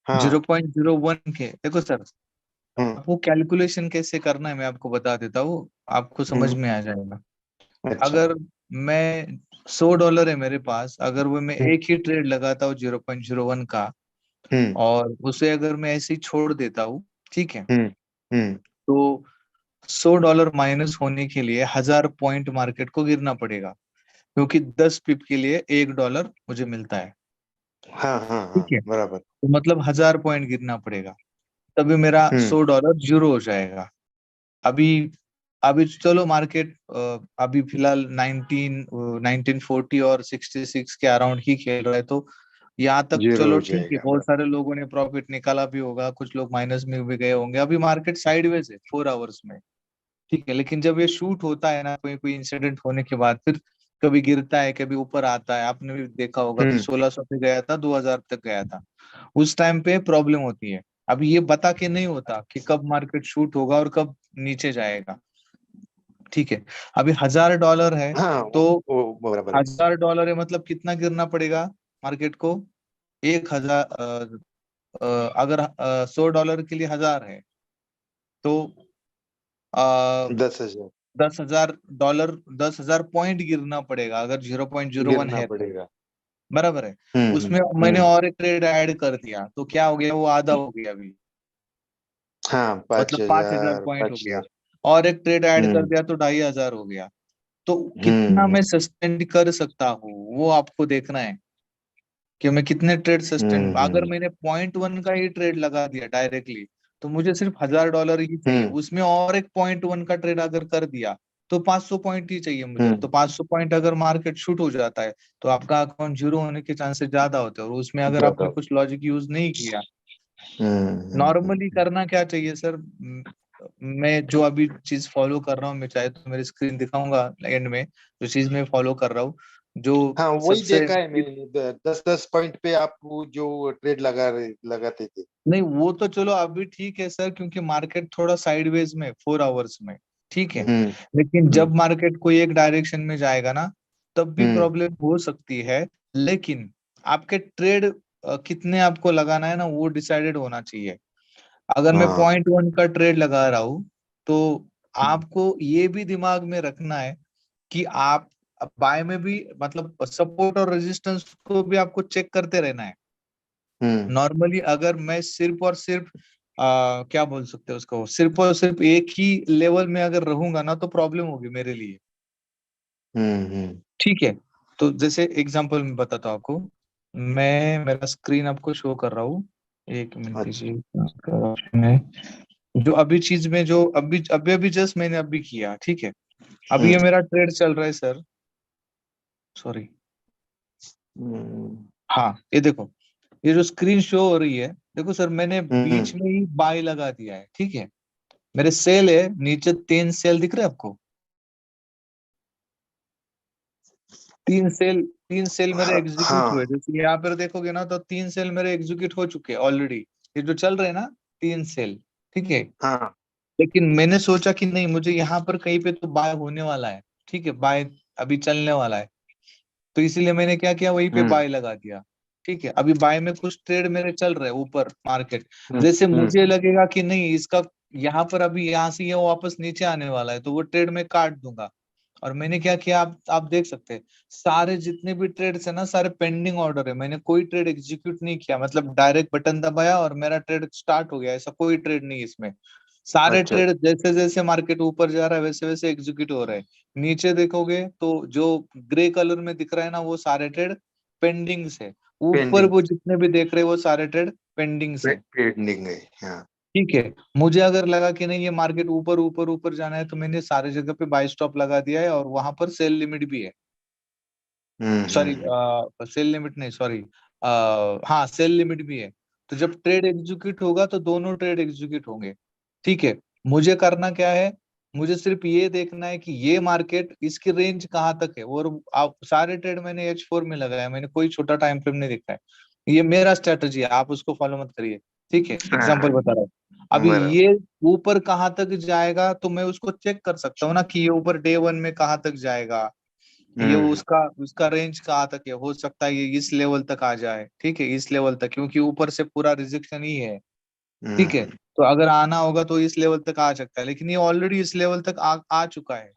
हाँ 0.01 के। देखो सर, हम्म आपको कैलकुलेशन कैसे करना है मैं आपको बता देता हूँ, आपको समझ में आ जाएगा। अच्छा अगर मैं $100 है मेरे पास, अगर वो मैं हम्म एक ही ट्रेड लगाता हूँ 0.01 का, हम्म और उसे अगर मैं ऐसे ही छोड़ देता हूँ, ठीक है, हम्म हम्म तो $100 माइनस होने के लिए 1000 पॉइंट मार्केट को गिरना पड़ेगा, क्योंकि 10 पिप के लिए $1 मुझे मिलता है। हाँ हाँ ठीक हाँ है, बराबर। तो मतलब 1000 पॉइंट गिरना पड़ेगा, तभी मेरा हम्म $100 जीरो हो जाएगा। अभी अभी चलो मार्केट अभी फिलहाल 1940 और 66 के अराउंड ही खेल रहा है, तो यहाँ तक जीरो चलो हो ठीक है, जाएगा बहुत बराबर। सारे लोगों ने प्रॉफिट निकाला भी होगा, कुछ लोग माइनस में भी गए होंगे। अभी मार्केट साइडवेज है 4 आवर्स में, ठीक है, लेकिन जब ये शूट होता है ना, कोई कोई इंसिडेंट होने के बाद, फिर कभी गिरता है, कभी ऊपर आता है। आपने भी देखा होगा कि हम्म 1600 पे गया था, 2000 तक गया था, उस टाइम पे प्रॉब्लम होती है। अभी ये बता के नहीं होता कि कब मार्केट शूट होगा और कब नीचे जाएगा, ठीक है। अभी $1000 है, हाँ तो वो बराबर है। $1000 है मतलब कितना गिरना पड़ेगा मार्केट को? 1000, अगर $100 के लिए 1000 है, तो 10,000 $10,000, 10,000 पॉइंट गिरना पड़ेगा अगर 0.01 गिरना है तो, पड़ेगा। बराबर है। उसमें मैंने हम्म और एक ट्रेड ऐड कर दिया, तो क्या हो गया, वो आधा हो गया अभी, हाँ मतलब 5,000 5,000 पॉइंट हो गया। 5,000। और एक ट्रेड ऐड कर हम्म दिया तो 2,500 हो गया। तो कितना हम्म मैं सस्टेन कर सकता हूँ वो आपको देखना है, कि मैं कितने ट्रेड सस्टेन। अगर हम्म मैंने 0.1 का ही ट्रेड लगा दिया डायरेक्टली, तो मुझे सिर्फ $1000 ही चाहिए। हम्म उसमें और एक 0.1 का ट्रेड अगर कर दिया, तो 500 पॉइंट ही चाहिए मुझे। हम्म तो 500 पॉइंट अगर मार्केट शूट हो जाता है, तो आपका अकाउंट जीरो होने के चांसेस ज्यादा होते हैं। और उसमें अगर आपने ज्यादा। कुछ लॉजिक यूज नहीं किया, हम्म। नॉर्मली करना क्या चाहिए सर, मैं जो अभी चीज फॉलो कर रहा हूँ, मैं चाहे तो मेरी स्क्रीन दिखाऊंगा एंड में, जो चीज मैं फॉलो कर रहा हूँ, जो हाँ वही सबसे देखा है मैंने, 10-10 पॉइंट पे आप वो जो ट्रेड लगाते थे। नहीं, वो तो चलो अभी ठीक है सर, क्योंकि मार्केट थोड़ा साइडवेज में 4 आवर्स में, ठीक है। हम्म लेकिन हम्म जब मार्केट कोई एक डायरेक्शन में जाएगा ना, तब भी हम्म प्रॉब्लम हो सकती है। लेकिन आपके ट्रेड कितने आपको लगाना है ना, वो डिसाइडेड होना चाहिए। अगर मैं हाँ 0.1 का ट्रेड लगा रहा हूँ, तो आपको ये भी दिमाग में रखना है कि आप बाय में भी, मतलब सपोर्ट और रेजिस्टेंस को भी आपको चेक करते रहना है। हम्म नॉर्मली अगर मैं सिर्फ और सिर्फ क्या बोल सकते हैं उसको, सिर्फ और सिर्फ एक ही लेवल में अगर रहूंगा ना, तो प्रॉब्लम होगी मेरे लिए, हम्म। ठीक है। तो जैसे एग्जांपल मैं बताता हूँ आपको, मैं मेरा स्क्रीन आपको शो कर रहा हूँ, एक मिनट अच्छा दीजिए। मैं जो अभी चीज में, जो अभी अभी अभी जस्ट मैंने अभी किया, ठीक है, अभी ये हम्म मेरा ट्रेड चल रहा है सर, सॉरी, हम्म हाँ ये देखो, ये जो स्क्रीन शो हो रही है, देखो सर मैंने बीच हम्म में ही बाय लगा दिया है, ठीक है। मेरे सेल है नीचे, 3 सेल दिख रहे हैं आपको, 3 सेल मेरे हाँ एग्जीक्यूट हुए। हाँ जैसे यहाँ पर देखोगे ना, तो 3 सेल मेरे एग्जीक्यूट हो चुके हैं ऑलरेडी, ये जो चल रहे हैं ना, 3 सेल, ठीक है। हाँ लेकिन मैंने सोचा कि नहीं, मुझे यहाँ पर कहीं पे तो बाय होने वाला है, ठीक है, बाय अभी चलने वाला है, तो इसीलिए मैंने क्या किया, वहीं पे हम्म बाय लगा दिया, ठीक है। अभी बाय में कुछ ट्रेड मेरे चल रहे हैं ऊपर मार्केट, हम्म जैसे मुझे हम्म लगेगा कि नहीं इसका यहाँ पर अभी यहाँ से ये वापस नीचे आने वाला है, तो वो ट्रेड में काट दूंगा। और मैंने क्या किया, आप देख सकते हैं, सारे जितने भी ट्रेड्स है ना, सारे पेंडिंग ऑर्डर है। मैंने कोई ट्रेड एग्जीक्यूट नहीं किया, मतलब डायरेक्ट बटन दबाया और मेरा ट्रेड स्टार्ट हो गया, ऐसा कोई ट्रेड नहीं है इसमें। सारे अच्छा ट्रेड जैसे जैसे मार्केट ऊपर जा रहा है, वैसे वैसे एग्जीक्यूट हो रहे हैं। नीचे देखोगे तो जो ग्रे कलर में दिख रहा है ना, वो सारे ट्रेड पेंडिंग्स है। ऊपर पेंडिंग वो जितने भी देख रहे हैं वो सारे ट्रेड पेंडिंग से। पेंडिंग है। हाँ ठीक है, मुझे अगर लगा कि नहीं ये मार्केट ऊपर ऊपर ऊपर जाना है तो मैंने सारे जगह पे बाय स्टॉप लगा दिया है, और वहां पर सेल लिमिट भी है। सॉरी, सेल लिमिट नहीं, सॉरी, हाँ सेल लिमिट भी है। तो जब ट्रेड एग्जीक्यूट होगा तो दोनों ट्रेड एग्जीक्यूट होंगे। ठीक है, मुझे करना क्या है, मुझे सिर्फ ये देखना है कि ये मार्केट इसकी रेंज कहाँ तक है, और आप सारे ट्रेड मैंने H4 में लगाया, मैंने कोई छोटा टाइम फ्रेम नहीं देखा है। ये मेरा स्ट्रेटजी है, आप उसको फॉलो मत करिए। ठीक है, एग्जाम्पल बता रहा हूँ। अभी बराबर। ये ऊपर कहाँ तक जाएगा तो मैं उसको चेक कर सकता हूँ ना कि ये ऊपर डे 1 में कहाँ तक जाएगा, ये उसका उसका रेंज कहाँ तक है, हो सकता है ये इस लेवल तक आ जाए। ठीक है, इस लेवल तक, क्योंकि ऊपर से पूरा रिजेक्शन ही है। ठीक है, तो अगर आना होगा तो इस लेवल तक आ सकता है, लेकिन ये ऑलरेडी इस लेवल तक आ चुका है।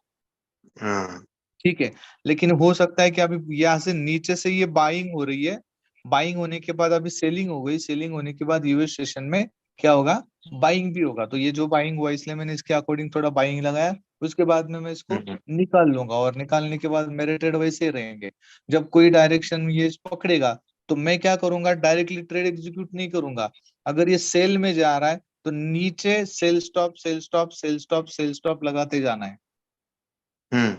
ठीक है, लेकिन हो सकता है कि अभी यहाँ से नीचे से ये बाइंग हो रही है, बाइंग होने के बाद अभी सेलिंग हो गई, सेलिंग होने के बाद यूएस सेशन में क्या होगा, बाइंग भी होगा। तो ये जो बाइंग हुआ इसलिए मैंने इसके अकॉर्डिंग थोड़ा बाइंग लगाया, उसके बाद में मैं इसको निकाल लूंगा, और निकालने के बाद मेरे ट्रेड वैसे ही रहेंगे। जब कोई डायरेक्शन ये पकड़ेगा तो मैं क्या करूंगा, डायरेक्टली ट्रेड एग्जीक्यूट नहीं करूंगा। अगर ये सेल में जा रहा है तो नीचे sell stop sell stop sell stop sell stop लगाते जाना है।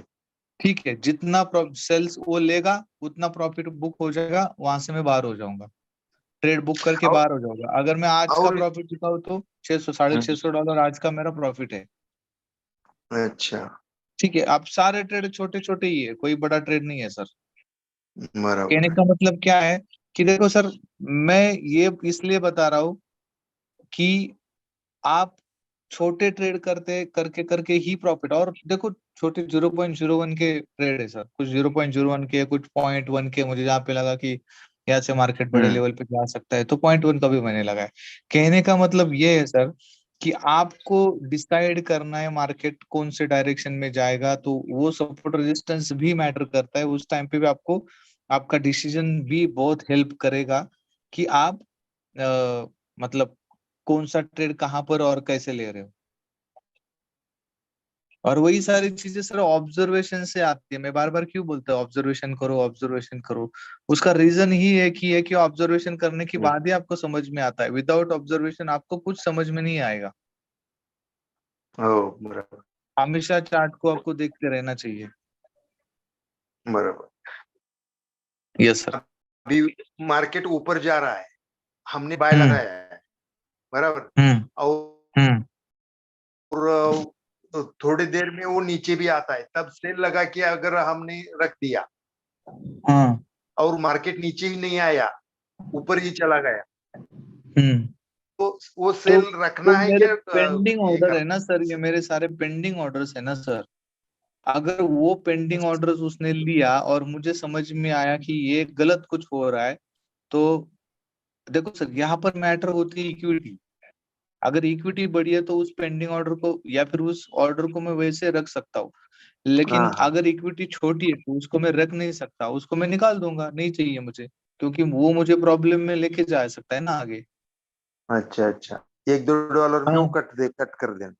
ठीक है, जितना सेल्स वो लेगा उतना प्रॉफिट बुक हो जाएगा, वहां से मैं बाहर हो जाऊंगा, ट्रेड बुक करके बाहर हो जाऊंगा। अगर मैं आज का और प्रॉफिट दिखाऊं तो $600 $650 आज का मेरा प्रॉफिट है। अच्छा ठीक है, अब सारे ट्रेड छोटे छोटे ही है, कोई बड़ा ट्रेड नहीं है सर। कहने बराबर। का मतलब क्या है कि देखो सर, मैं ये इसलिए बता रहा हूँ कि आप छोटे ट्रेड करते करके करके ही प्रॉफिट, और देखो छोटे 0.01 के ट्रेड है सर, कुछ 0.01 के, कुछ 0.1 के, मुझे जहाँ पे लगा कि यहाँ से मार्केट बड़े लेवल पे जा सकता है तो 0.1 का भी मैंने लगाया। कहने का मतलब ये है सर कि आपको डिसाइड करना है मार्केट कौन से डायरेक्शन में जाएगा, तो वो सपोर्ट रेजिस्टेंस भी मैटर करता है। उस टाइम पे भी आपको आपका डिसीजन भी बहुत हेल्प करेगा कि आप मतलब कौन सा ट्रेड कहाँ पर और कैसे ले रहे हो। और वही सारी चीजें सर ऑब्जर्वेशन से आती है। मैं बार बार क्यों बोलता हूँ ऑब्जर्वेशन करो ऑब्जर्वेशन करो, उसका रीजन ही एक ही है कि ऑब्जर्वेशन करने के बाद ही आपको समझ में आता है। विदाउट ऑब्जर्वेशन आपको कुछ समझ में नहीं आएगा। बराबर हमेशा चार्ट को आपको देखते रहना चाहिए। बराबर। Yes sir. अभी मार्केट ऊपर जा रहा है, हमने बाय हम्म लगाया है, बराबर। हम्म हम्म और तो थोड़ी देर में वो नीचे भी आता है, तब सेल लगा के अगर हमने रख दिया हाँ और मार्केट नीचे ही नहीं आया, ऊपर ही चला गया, हम्म तो वो तो सेल रखना तो है मेरे क्या पेंडिंग ये ऑर्डर है करना? ना सर, ये मेरे सारे पेंडिंग ऑर्डर्स है ना सर। अगर वो पेंडिंग ऑर्डर्स उसने लिया और मुझे समझ में आया कि ये गलत कुछ हो रहा है, तो देखो सर यहाँ पर मैटर होती है इक्विटी। अगर इक्विटी बढ़ी है तो उस पेंडिंग ऑर्डर को या फिर उस ऑर्डर को मैं वैसे रख सकता हूँ, लेकिन हाँ अगर इक्विटी छोटी है तो उसको मैं रख नहीं सकता, उसको मैं निकाल दूंगा, नहीं चाहिए मुझे, क्योंकि वो मुझे प्रॉब्लम में लेके जा सकता है ना आगे। अच्छा अच्छा, $1-2 में वो हाँ कट कर देना।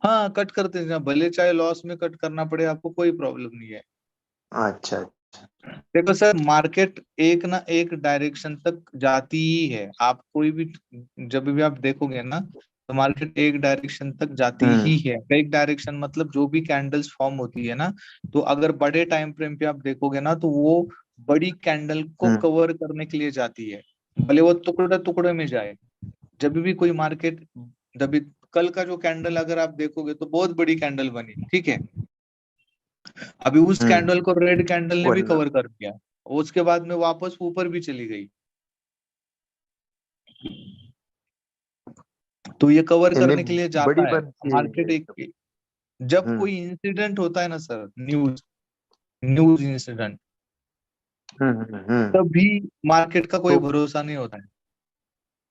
हाँ, कट करते हैं, भले चाहे लॉस में कट करना पड़े आपको, कोई प्रॉब्लम नहीं है। अच्छा देखो सर, मार्केट एक ना एक डायरेक्शन तक जाती ही है। आप कोई भी जब भी आप देखोगे ना तो मार्केट एक डायरेक्शन तक जाती ही है। एक डायरेक्शन मतलब जो भी कैंडल्स फॉर्म होती है ना, तो अगर बड़े टाइम फ्रेम पे आप देखोगे ना तो वो बड़ी कैंडल को कवर करने के लिए जाती है, भले वो टुकड़े टुकड़े में जाए। जब भी कोई मार्केट, जब कल का जो कैंडल अगर आप देखोगे तो बहुत बड़ी कैंडल बनी, ठीक है, अभी उस कैंडल को रेड कैंडल ने भी वरना कवर कर दिया, उसके बाद में वापस ऊपर भी चली गई। तो ये कवर इन्हें करने के लिए बड़ी जाता है बनती मार्केट। है। एक जब कोई इंसिडेंट होता है ना सर, न्यूज न्यूज इंसिडेंट, हम्म। तभी मार्केट का कोई तो भरोसा नहीं होता है।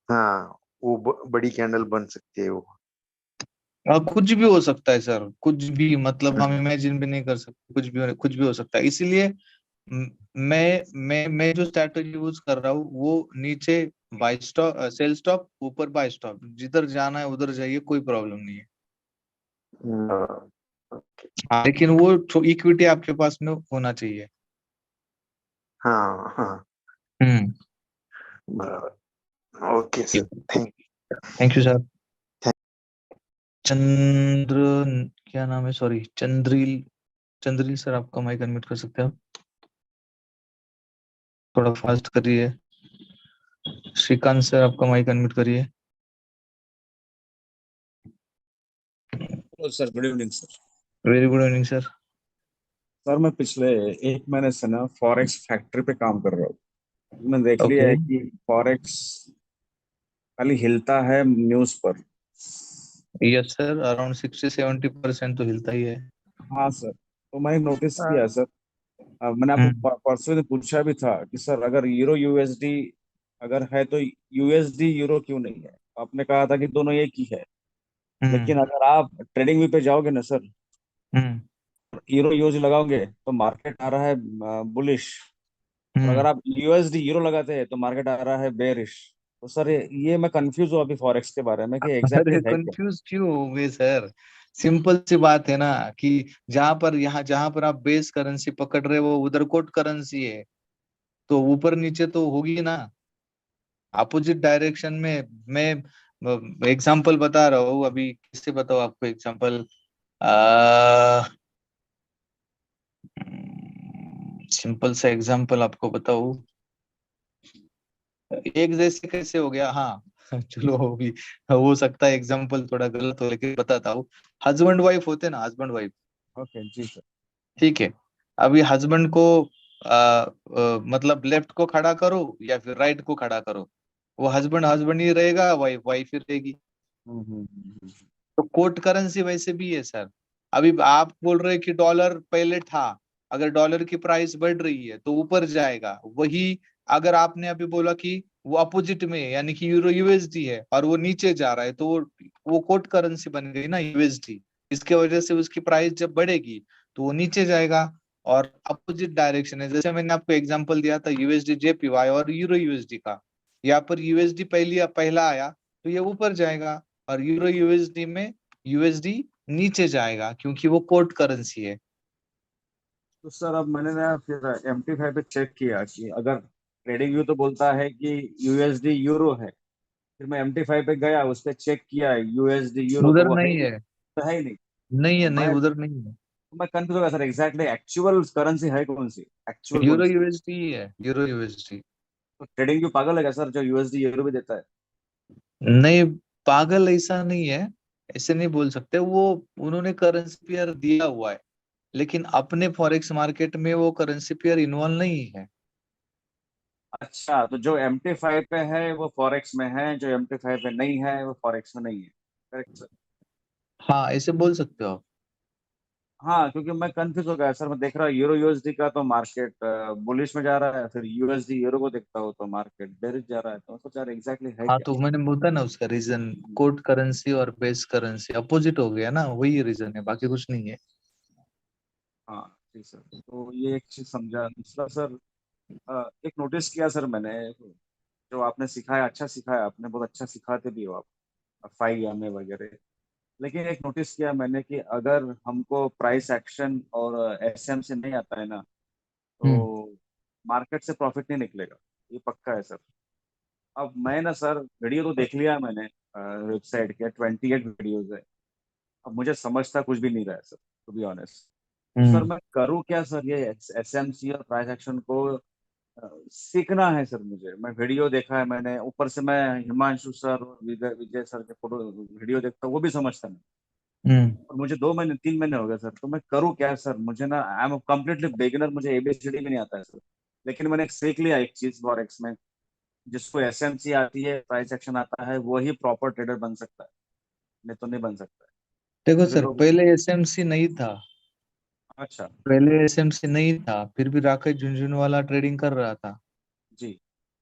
हाँ, वो बड़ी कैंडल बन सकती है वो। कुछ भी हो सकता है सर, कुछ भी, मतलब हम इमेजिन भी नहीं कर सकते, कुछ भी हो सकता है। इसीलिए म- मैं जो स्ट्रैटेजी यूज कर रहा हूँ वो नीचे बाय स्टॉप सेल स्टॉप, ऊपर बाय स्टॉप, जिधर जाना है उधर जाइए, कोई प्रॉब्लम नहीं है। हाँ, लेकिन वो इक्विटी आपके पास में होना चाहिए। हाँ हाँ हम्म बराबर। Okay sir, thank you sir. Chandra, क्या नाम है, सॉरी, चंद्रील सर, आपका माइक अनम्यूट कर सकते हैं आप? थोड़ा फास्ट करिए। श्रीकांत सर, आपका माइक अनम्यूट करिए। Hello sir, good evening sir. Very good evening sir. Sir मैं पिछले 1 महीने से ना फॉरेक्स फैक्ट्री पे काम कर रहा हूँ। मैंने देख लिया ओके। है कि फॉरेक्स खाली हिलता है न्यूज पर। यस सर, अराउंड 60-70% तो हिलता ही है। हाँ सर, तो मैंने नोटिस किया सर। मैंने आपको हम्म। परसों दिन पूछा भी था कि सर अगर यूरो यूएसडी अगर है तो यूएसडी यूरो क्यों नहीं है। आपने कहा था कि दोनों एक ही है। लेकिन हम्म। अगर आप ट्रेडिंग व्यू पे जाओगे ना सर, हम्म। यूरो यूएसडी लगाओगे तो मार्केट आ रहा है बुलिश। और अगर हम्म। आप यूएसडी यूरो लगाते हैं तो मार्केट आ रहा है बेरिश। तो सर ये मैं कंफ्यूज हूँ अभी फॉरेक्स के बारे में कि एग्जैक्टली अरे है क्या। कंफ्यूज क्यों हो गए सर? सिंपल सी बात है ना कि जहां पर आप बेस करेंसी पकड़ रहे हो उधर कोट करेंसी है, तो ऊपर नीचे तो होगी ना, अपोजिट डायरेक्शन में। मैं एग्जांपल बता रहा हूँ, अभी किससे बताओ आपको एग्जांपल? सिंपल सा एग्जांपल आपको बताऊं, एक जैसे कैसे हो गया, हाँ। चलो, वो भी हो सकता है एग्जांपल थोड़ा गलत हो, लेकिन बताता हूँ। हस्बैंड वाइफ होते ना, हस्बैंड वाइफ, ओके जी सर। ठीक है। अभी हस्बैंड को मतलब लेफ्ट को खड़ा करो या फिर राइट को खड़ा करो, वो हस्बैंड हस्बैंड ही रहेगा, वाइफ वाइफ ही रहेगी। हम्म। तो कोट करेंसी वैसे भी है सर। अभी आप बोल रहे हैं कि डॉलर पहले था, अगर डॉलर की प्राइस बढ़ रही है तो ऊपर जाएगा वही। अगर आपने अभी बोला कि वो अपोजिट में यानी कि यूरो यूएसडी है और वो नीचे जा रहा है, तो वो कोट करेंसी बन गई ना यूएसडी। इसके वजह से उसकी प्राइस जब बढ़ेगी तो वो नीचे जाएगा। और अपोजिट डायरेक्शन है, जैसे मैंने आपको एग्जांपल दिया था यूएसडी जेपीवाई और यूरो यूएसडी का। यहाँ पर यूएसडी पहला आया तो ये ऊपर जाएगा, और यूरो यूएसडी में यूएसडी नीचे जाएगा, क्योंकि वो कोट करेंसी है। तो सर अब मैंने ना फिर MT5 पे चेक किया कि अगर ट्रेडिंग व्यू तो बोलता है कि यूएसडी यूरो है। फिर मैं MT5 पे गया, उस पर चेक किया यूएसडी यूरो, तो उधर वो है ही नहीं नहीं। है। तो है ही नहीं। नहीं तो है, नहीं, उधर नहीं है। मैं कंफ्यूज हो गया सर, एग्जैक्टली एक्चुअल करेंसी है कौन सी, एक्चुअल कौन यूरो सी। यूएसडी ही है, यूरो यूएसडी। तो ट्रेडिंग व्यू पागल है क्या सर, जो यूएसडी यूरो भी देता है। नहीं, पागल ऐसा नहीं है, ऐसे नहीं बोल सकते। वो उन्होंने करेंसी पेयर दिया हुआ है, लेकिन अपने फॉरेक्स मार्केट में वो करेंसी पेयर इन्वॉल्व नहीं है। अच्छा, तो जो MT5 पे है वो फॉरेक्स में है, जो MT5 पे नहीं है वो फॉरेक्स में नहीं है। Correct sir. हाँ, ऐसे बोल सकते हो आप। हाँ, क्योंकि मैं कंफ्यूज हो गया सर। मैं देख रहा हूँ यूरो यूएसडी का तो मार्केट बुलिश में जा रहा है, फिर यूएसडी यूरो को देखता हूँ तो मार्केट बेरिश जा रहा है। तो सोचा यार एग्जैक्टली है हाँ, क्या। तो मैंने बोला ना उसका रीजन, कोट करेंसी और बेस करेंसी अपोजिट हो गया ना, वही रीजन है, बाकी कुछ नहीं है। हाँ जी सर, तो ये एक चीज समझा। दूसरा सर, एक नोटिस किया सर मैंने, जो आपने सिखाया अच्छा सिखाया, आपने बहुत अच्छा सिखाते भी हो आप, 5 EMA वगैरह। लेकिन एक नोटिस किया मैंने कि अगर हमको प्राइस एक्शन और SM से नहीं आता है ना, हम्म। तो मार्केट से प्रॉफिट नहीं निकलेगा। ये पक्का है सर। अब मैं ना सर वीडियो तो देख लिया मैंने, वेबसाइट के 28 वीडियोज है। अब मुझे समझता कुछ भी नहीं रहा है सर, टू बी ऑनेस्ट। तो सर हम्म। मैं करूँ क्या सर, ये SMC और प्राइस एक्शन को सीखना है सर मुझे। मैं वीडियो देखा है मैंने, ऊपर से मैं हिमांशु सर और विजय विजय सर के फोटो वीडियो देखता हूँ, वो भी समझता नहीं। हम्म। और मुझे 2 महीने 3 महीने हो गए सर। तो मैं करूँ क्या सर, मुझे ना आई एम कम्प्लीटली बिगिनर, मुझे ABCD भी नहीं आता है सर। लेकिन मैंने सीख लिया एक चीज फॉरेक्स में, जिसको SMC आती है, प्राइस एक्शन आता है, वही प्रॉपर ट्रेडर बन सकता है, नहीं तो नहीं बन सकता है। देखो अभी सर, लोग। पहले एसएमसी नहीं था। अच्छा। पहले एसएमसी नहीं था, फिर भी राकेश झुनझुनवाला ट्रेडिंग कर रहा था। जी।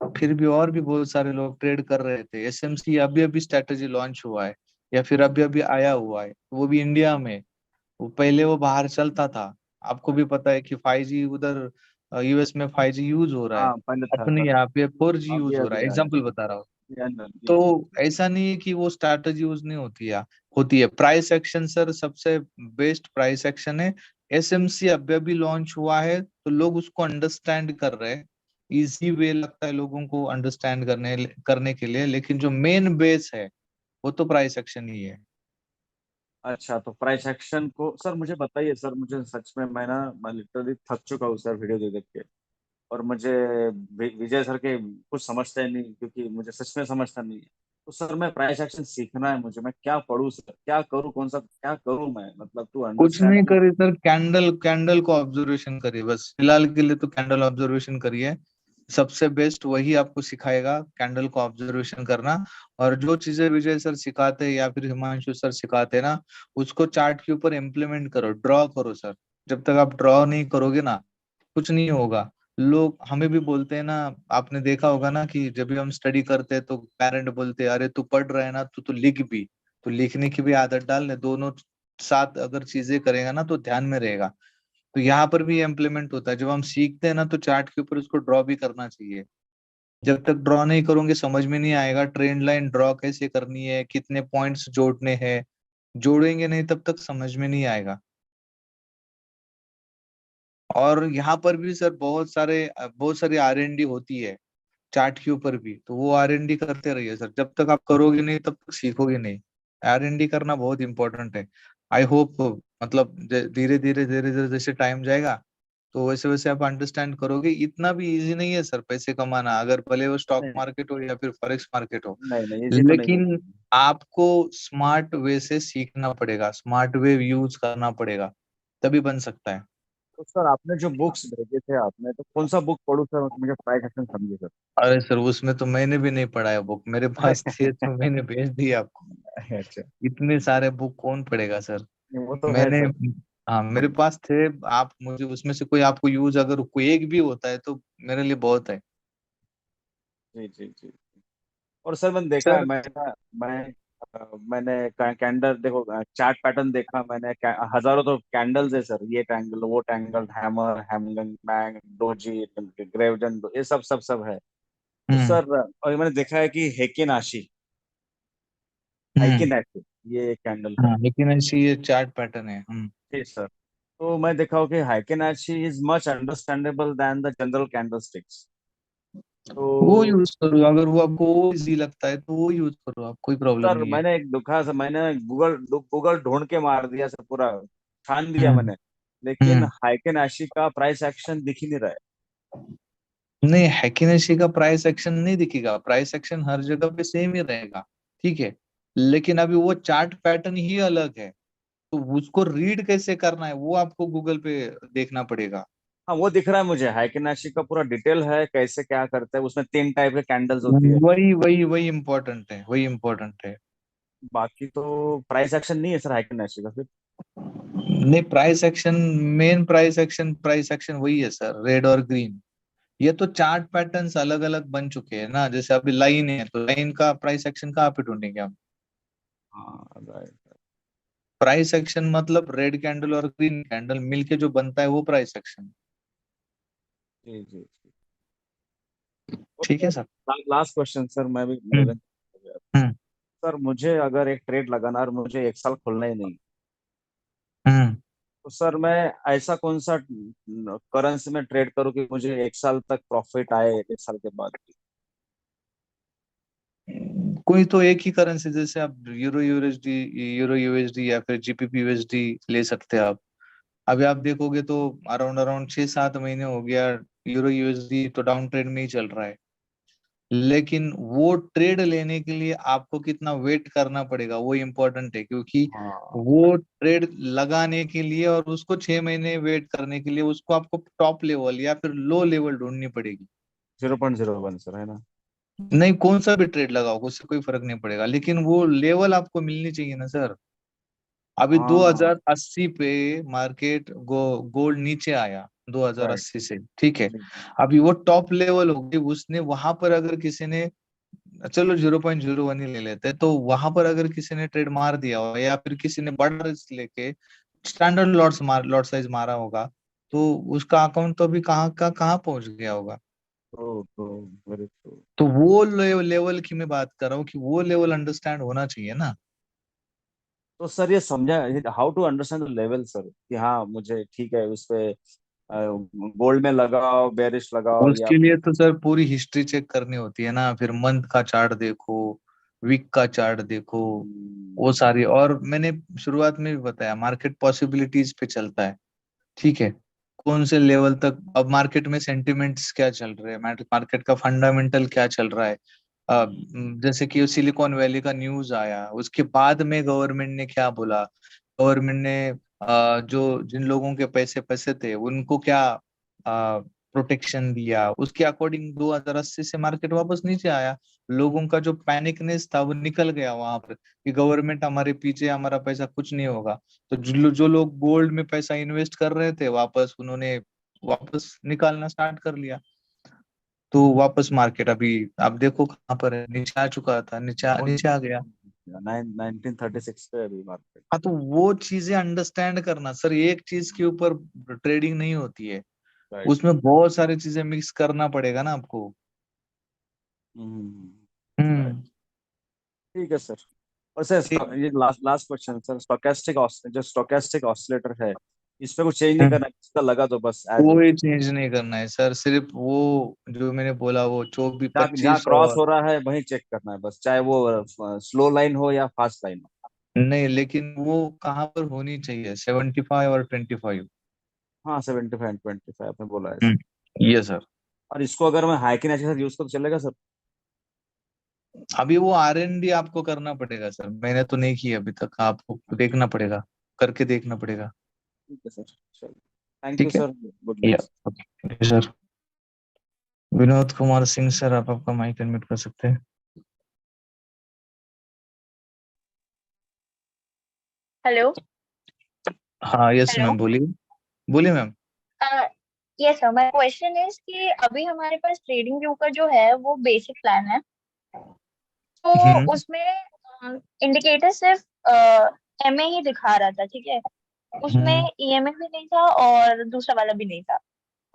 फिर भी और भी बहुत सारे लोग ट्रेड कर रहे थे। एसएमसी अभी अभी स्ट्रेटेजी लॉन्च हुआ है, या फिर अभी अभी आया हुआ है, वो भी इंडिया में। वो पहले वो बाहर चलता था। आपको भी पता है कि 5G उधर यूएस में 5G यूज हो रहा है, हाँ पहले था अपने सर। यहाँ पे 4G अभी यूज हो रहा अभी है, आया। एग्जाम्पल बता रहा हूँ। जी जी तो ऐसा नहीं है कि वो स्ट्रैटेजी यूज नहीं होती है, होती है। प्राइस एक्शन सर सबसे बेस्ट प्राइस एक्शन है। एसएमसी अभी अभी लॉन्च हुआ है, तो लोग उसको अंडरस्टैंड कर रहे हैं, इजी वे लगता है लोगों को अंडरस्टैंड करने के लिए, लेकिन जो मेन बेस है वो तो प्राइस एक्शन ही है। अच्छा, तो प्राइस एक्शन को सर मुझे बताइए सर, मुझे सच में मैं लिटरली थक चुका हूँ सर वीडियो देख देख के। और मुझे विजय सर के कुछ समझता ही नहीं, क्योंकि मुझे सच में समझता नहीं है। तो सर मैं प्राइस एक्शन सीखना है मुझे, मैं क्या पढूं सर, क्या करूं, कौन सा क्या करूं मैं, मतलब टू कुछ नहीं अंडरस्टैंड। करिए सर, कैंडल कैंडल को ऑब्जर्वेशन करिए बस, फिलहाल के लिए तो कैंडल ऑब्जर्वेशन करिए। सबसे बेस्ट वही आपको सिखाएगा, कैंडल को ऑब्जर्वेशन करना। और जो चीजें विजय सर सिखाते हैं या फिर हिमांशु सर सिखाते हैं ना, उसको चार्ट के ऊपर इम्प्लीमेंट करो, ड्रॉ करो सर। जब तक आप ड्रॉ नहीं करोगे ना, कुछ नहीं होगा। लोग हमें भी बोलते हैं ना, आपने देखा होगा ना कि जब भी हम स्टडी करते हैं तो पेरेंट बोलते हैं, अरे तू पढ़ रहा है ना, तू लिख भी। तो लिखने की भी आदत डाल ले, दोनों साथ अगर चीजें करेगा ना तो ध्यान में रहेगा। तो यहाँ पर भी इम्प्लीमेंट होता है, जब हम सीखते हैं ना तो चार्ट के ऊपर उसको ड्रॉ भी करना चाहिए। जब तक ड्रॉ नहीं करोगे समझ में नहीं आएगा ट्रेंड लाइन ड्रॉ कैसे करनी है, कितने पॉइंट्स जोड़ने हैं। जोड़ेंगे नहीं तब तक समझ में नहीं आएगा। और यहाँ पर भी सर बहुत सारी R&D होती है चार्ट के ऊपर भी, तो वो R&D करते रहिए सर। जब तक आप करोगे नहीं तब तक सीखोगे नहीं। R&D करना बहुत इंपॉर्टेंट है। आई होप मतलब धीरे धीरे जैसे टाइम जाएगा तो वैसे वैसे आप अंडरस्टैंड करोगे। इतना भी इजी नहीं है सर पैसे कमाना, अगर भले वो स्टॉक नहीं मार्केट हो या फिर फॉरेक्स मार्केट हो। नहीं नहीं, इजी तो नहीं लेकिन बिल्कुल। आपको स्मार्ट वे से सीखना पड़ेगा, स्मार्ट वे यूज करना पड़ेगा, तभी बन सकता है। तो सर आपने जो बुक्स भेजे थे आपने, तो कौन सा बुक पढ़ूं सर, मुझे प्राइस एक्शन समझे सर। अरे सर उसमें तो मैंने भी नहीं पढ़ा है बुक, मेरे पास थे तो मैंने भेज दिया आपको। अच्छा, इतने सारे बुक कौन पढ़ेगा सर। नहीं, वो तो है मैंने, सर। हाँ मेरे पास थे। आप मुझे उसमें से कोई आपको यूज अगर कोई एक भी होता है तो मेरे लिए बहुत है। जी जी जी। और सर मैंने देखा है, सर मैंने कैंडल देखो, चार्ट पैटर्न देखा मैंने, हजारों तो कैंडल्स है सर, ये ट्रायंगल वो ट्रायंगल, हैमर हैमगन बैंग डोजी ग्रेवजन, ये सब है। तो हम्म सर और मैंने देखा है कि हेकिनाशी, हम्म हाइकिनाशी, ये कैंडल है। हाँ, लेकिन ऐसी ये चार्ट पैटर्न है। जी सर। तो मैं देखा हूँ कि Heikin Ashi is much understandable than the general candlesticks. वो तो यूज करो, अगर वो आपको इजी लगता है तो वो यूज करो, आप कोई प्रॉब्लम सर नहीं है। मैंने एक दुखा सर, मैंने गूगल ढूंढ के मार दिया सर, पूरा छान दिया हम्म मैंने, लेकिन हम्म हाइकेन आशी का प्राइस एक्शन दिख ही नहीं रहा है। नहीं, हैकिनेशी का प्राइस एक्शन नहीं दिखेगा, प्राइस एक्शन हर जगह पे सेम ही रहेगा। ठीक है, लेकिन अभी वो चार्ट पैटर्न ही अलग है, तो उसको रीड कैसे करना है वो आपको गूगल पे देखना पड़ेगा। हाँ वो दिख रहा है मुझे, हाइकेन आशी का पूरा डिटेल है, कैसे क्या करते हैं, उसमें 3 टाइप के कैंडल्स होती है। वही इम्पोर्टेंट है, वही इम्पोर्टेंट है। बाकी तो प्राइस एक्शन नहीं है सर हाइकेन आशी का फिर। नहीं, price action, main price action वही है सर, रेड और ग्रीन। ये तो चार्ट पैटर्न्स अलग अलग बन चुके हैं ना, जैसे अभी लाइन है तो लाइन का प्राइस एक्शन कहाँ पे ढूंढेंगे हम। हाँ राइट। प्राइस एक्शन मतलब रेड कैंडल और ग्रीन कैंडल मिलके जो बनता है वो प्राइस एक्शन। जी जी जी। और ठीक है sir. Sir last question sir, मैं भी मेरे हम्म लंच हो गया। हम्म सर मुझे अगर एक ट्रेड लगाना और मुझे 1 साल खोलना ही नहीं, हम्म तो सर मैं ऐसा कौन सा करेंसी में ट्रेड करूं कि मुझे 1 साल तक प्रॉफिट आए, 1 साल के बाद भी। कोई तो एक ही करेंसी, जैसे आप यूरो यूएसडी या फिर जीबीपी यूएसडी ले सकते हैं आप। अभी आप देखोगे तो अराउंड अराउंड 6-7 महीने हो गया, यूरो यूएसडी तो डाउन ट्रेंड में ही चल रहा है। लेकिन वो ट्रेड लेने के लिए आपको कितना वेट करना पड़ेगा वो इम्पोर्टेंट है, क्योंकि हाँ वो ट्रेड लगाने के लिए और उसको 6 महीने वेट करने के लिए उसको आपको टॉप लेवल या फिर लो लेवल ढूंढनी पड़ेगी। 0.01 सर, है ना। नहीं, कौन सा भी ट्रेड लगाओ उससे कोई फर्क नहीं पड़ेगा, लेकिन वो लेवल आपको मिलनी चाहिए ना सर। अभी हाँ 2080 पे मार्केट गोल्ड नीचे आया, राइट। 2080 से, ठीक है। जी अभी वो टॉप लेवल हो गई, उसने वहां पर अगर किसी ने, चलो 0.01 ही ले लेते हैं, तो वहां पर अगर किसी ने ट्रेड मार दिया हो या फिर किसी ने बड़ा रिस्क लेके स्टैंडर्ड लॉट साइज मारा होगा, तो उसका अकाउंट तो अभी कहाँ का कहाँ पहुंच गया होगा। तो वेरी ट्रू। तो वो लेवल की मैं बात कर रहा हूँ कि वो लेवल अंडरस्टैंड होना चाहिए ना। तो सर ये समझा, how to understand the level sir, कि हाँ मुझे ठीक है उस पे गोल्ड में लगाओ, बेरिश लगाओ, या उसके लिए तो सर पूरी हिस्ट्री चेक करनी होती है ना, फिर मंथ का चार्ट देखो, वीक का चार्ट देखो, वो सारी। और मैंने शुरुआत में भी बताया मार्केट पॉसिबिलिटीज पे चलता है, ठीक है। कौन से लेवल तक अब मार्केट में सेंटिमेंट्स क्या चल रहे हैं, मार्केट का फंडामेंटल क्या चल रहा है। जैसे कि सिलिकॉन वैली का न्यूज आया, उसके बाद में गवर्नमेंट ने क्या बोला, गवर्नमेंट ने जो जिन लोगों के पैसे पैसे थे उनको क्या प्रोटेक्शन दिया, उसके अकॉर्डिंग 2080 से मार्केट वापस नीचे आया। लोगों का जो पैनिकनेस था वो निकल गया वहां पर कि गवर्नमेंट हमारे पीछे, हमारा पैसा कुछ नहीं होगा। तो जो लोग गोल्ड में पैसा इन्वेस्ट कर रहे थे वापस उन्होंने वापस निकालना स्टार्ट कर लिया। तो वापस मार्केट अभी आप देखो कहाँ पर है, नीचे आ चुका था, नीचे आ गया। 1936 पे अभी मार्केट। हाँ, तो वो चीजें अंडरस्टैंड करना सर, एक चीज के ऊपर ट्रेडिंग नहीं होती है, राइट। उसमें बहुत सारी चीजें मिक्स करना पड़ेगा ना आपको। हम्म। ठीक है सर। और सर ये last question sir, stochastic oscillator है, इस पे कुछ चेंज नहीं करना, इसका लगा तो बस एज इट। कोई चेंज नहीं करना है सर, सिर्फ वो जो मैंने बोला वो 24 जहाँ 25 क्रॉस और हो रहा है वहीं चेक करना है बस, चाहे वो स्लो लाइन हो या फास्ट लाइन हो। नहीं, लेकिन वो कहाँ पर होनी चाहिए, 75 और 25। हाँ 75 एंड 25 आपने बोला है सर। ये सर। और इसको अगर मैं हाइकिंग एक्सरसाइज यूज करूँ तो चलेगा सर? अभी वो R&D आपको करना पड़ेगा सर, मैंने तो नहीं की अभी तक, आपको देखना पड़ेगा, करके देखना पड़ेगा। ठीक है सर, चलो, थैंक यू ठीक है। सर, गुड या luck. Okay sir. Vinod Kumar Singh sir, आप आपका माइक अनम्यूट कर सकते हैं। हेलो। हाँ यस हेलो। मैम, बोलिए बोलिए ma'am. Yes sir, my question is कि अभी हमारे पास ट्रेडिंग व्यू का जो है वो बेसिक प्लान है, तो उसमें इंडिकेटर सिर्फ एमए ही दिखा रहा था, ठीक है। उसमें ईएमए भी नहीं था और दूसरा वाला भी नहीं था,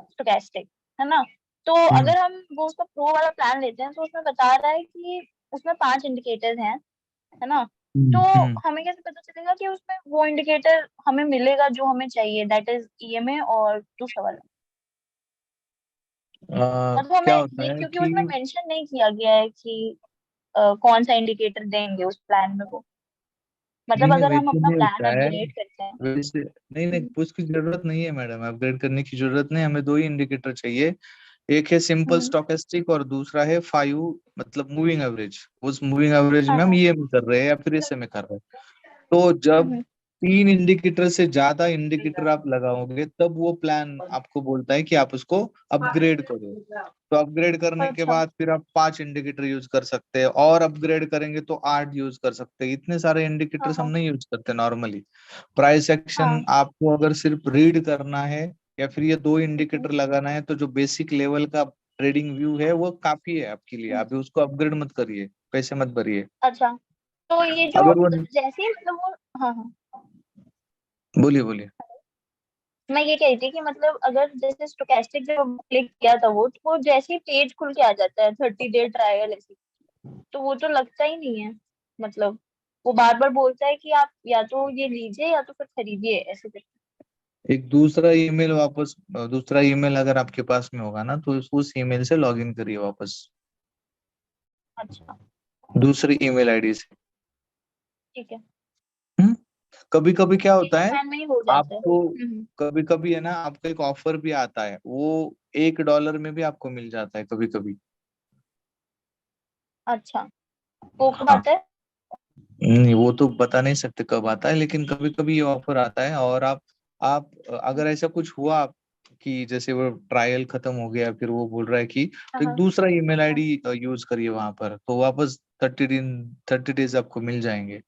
स्टोकेस्टिक, है ना। तो अगर हम वो उसका प्रो वाला प्लान लेते हैं तो उसमें बता रहा है कि उसमें 5 इंडिकेटर्स हैं, है ना। तो हमें कैसे पता चलेगा कि उसमें वो इंडिकेटर हमें मिलेगा जो हमें चाहिए, दैट इज ईएमए और दूसरा वाला। मतलब क्या हमें होता है क्योंकि कि उसमें मेंशन नहीं किया गया है कि कौन सा इंडिकेटर देंगे उस प्लान में वो, नहीं मतलब नहीं, अगर हम वैसे अपना नहीं प्लान होता है, अपग्रेड करते हैं। वैसे नहीं नहीं, उसकी जरूरत नहीं है मैडम, अपग्रेड करने की जरूरत नहीं, हमें 2 ही इंडिकेटर चाहिए। एक है सिंपल हम्म। स्टोकेस्टिक और दूसरा है 5, मतलब मूविंग एवरेज। उस मूविंग एवरेज हाँ में हम हाँ। ये कर रहे हैं या फिर ऐसे में कर रहे हैं। तो जब हम्म। 3 इंडिकेटर से ज्यादा इंडिकेटर आप लगाओगे तब वो प्लान आपको बोलता है कि आप उसको अपग्रेड करो। तो अपग्रेड करने के अच्छा। बाद फिर आप 5 इंडिकेटर यूज कर सकते हैं, और अपग्रेड करेंगे तो 8 यूज कर सकते हैं। इतने सारे हाँ इंडिकेटर्स हम हाँ। नहीं यूज करते नॉर्मली। प्राइस एक्शन हाँ। आपको अगर सिर्फ रीड करना है या फिर ये 2 हम्म। इंडिकेटर लगाना है, तो जो बेसिक लेवल का ट्रेडिंग व्यू है वो काफी है आपके लिए। हम्म। अभी उसको अपग्रेड मत करिए, पैसे मत भरिए। अच्छा, तो ये जो अगर वो जैसे ही मतलब वो, हाँ हाँ, बोलिए बोलिए। मैं ये कह रही थी कि मतलब अगर जैसे स्टोकेस्टिक जब क्लिक किया था वो जैसे ही पेज खुल के आ जाता है 30 डे ट्रायल ऐसे, तो वो तो लगता ही नहीं है, मतलब वो बार बार बोलता है कि आप या तो ये लीजिए या तो फिर खरीदिए ऐसे करके। एक दूसरा ईमेल अगर आपके पास में होगा ना, तो उस ईमेल से लॉगिन करिए वापस, अच्छा। दूसरी ईमेल आईडी से। ठीक है। कभी कभी क्या होता है प्लान में ही हो जाता है। आपको, कभी कभी है ना, आपको एक ऑफर भी आता है, वो $1 में भी आपको मिल जाता है कभी कभी। अच्छा, वो कब हाँ, आता है? नहीं वो तो बता नहीं सकते कब आता है, लेकिन कभी कभी ये ऑफर आता है। और आप अगर ऐसा कुछ हुआ कि जैसे वो ट्रायल खत्म हो गया, फिर वो बोल रहा है कि हाँ तो एक हाँ। दूसरा ईमेल आईडी यूज करिए वहां पर, तो वापस 30 डेज आपको मिल जाएंगे।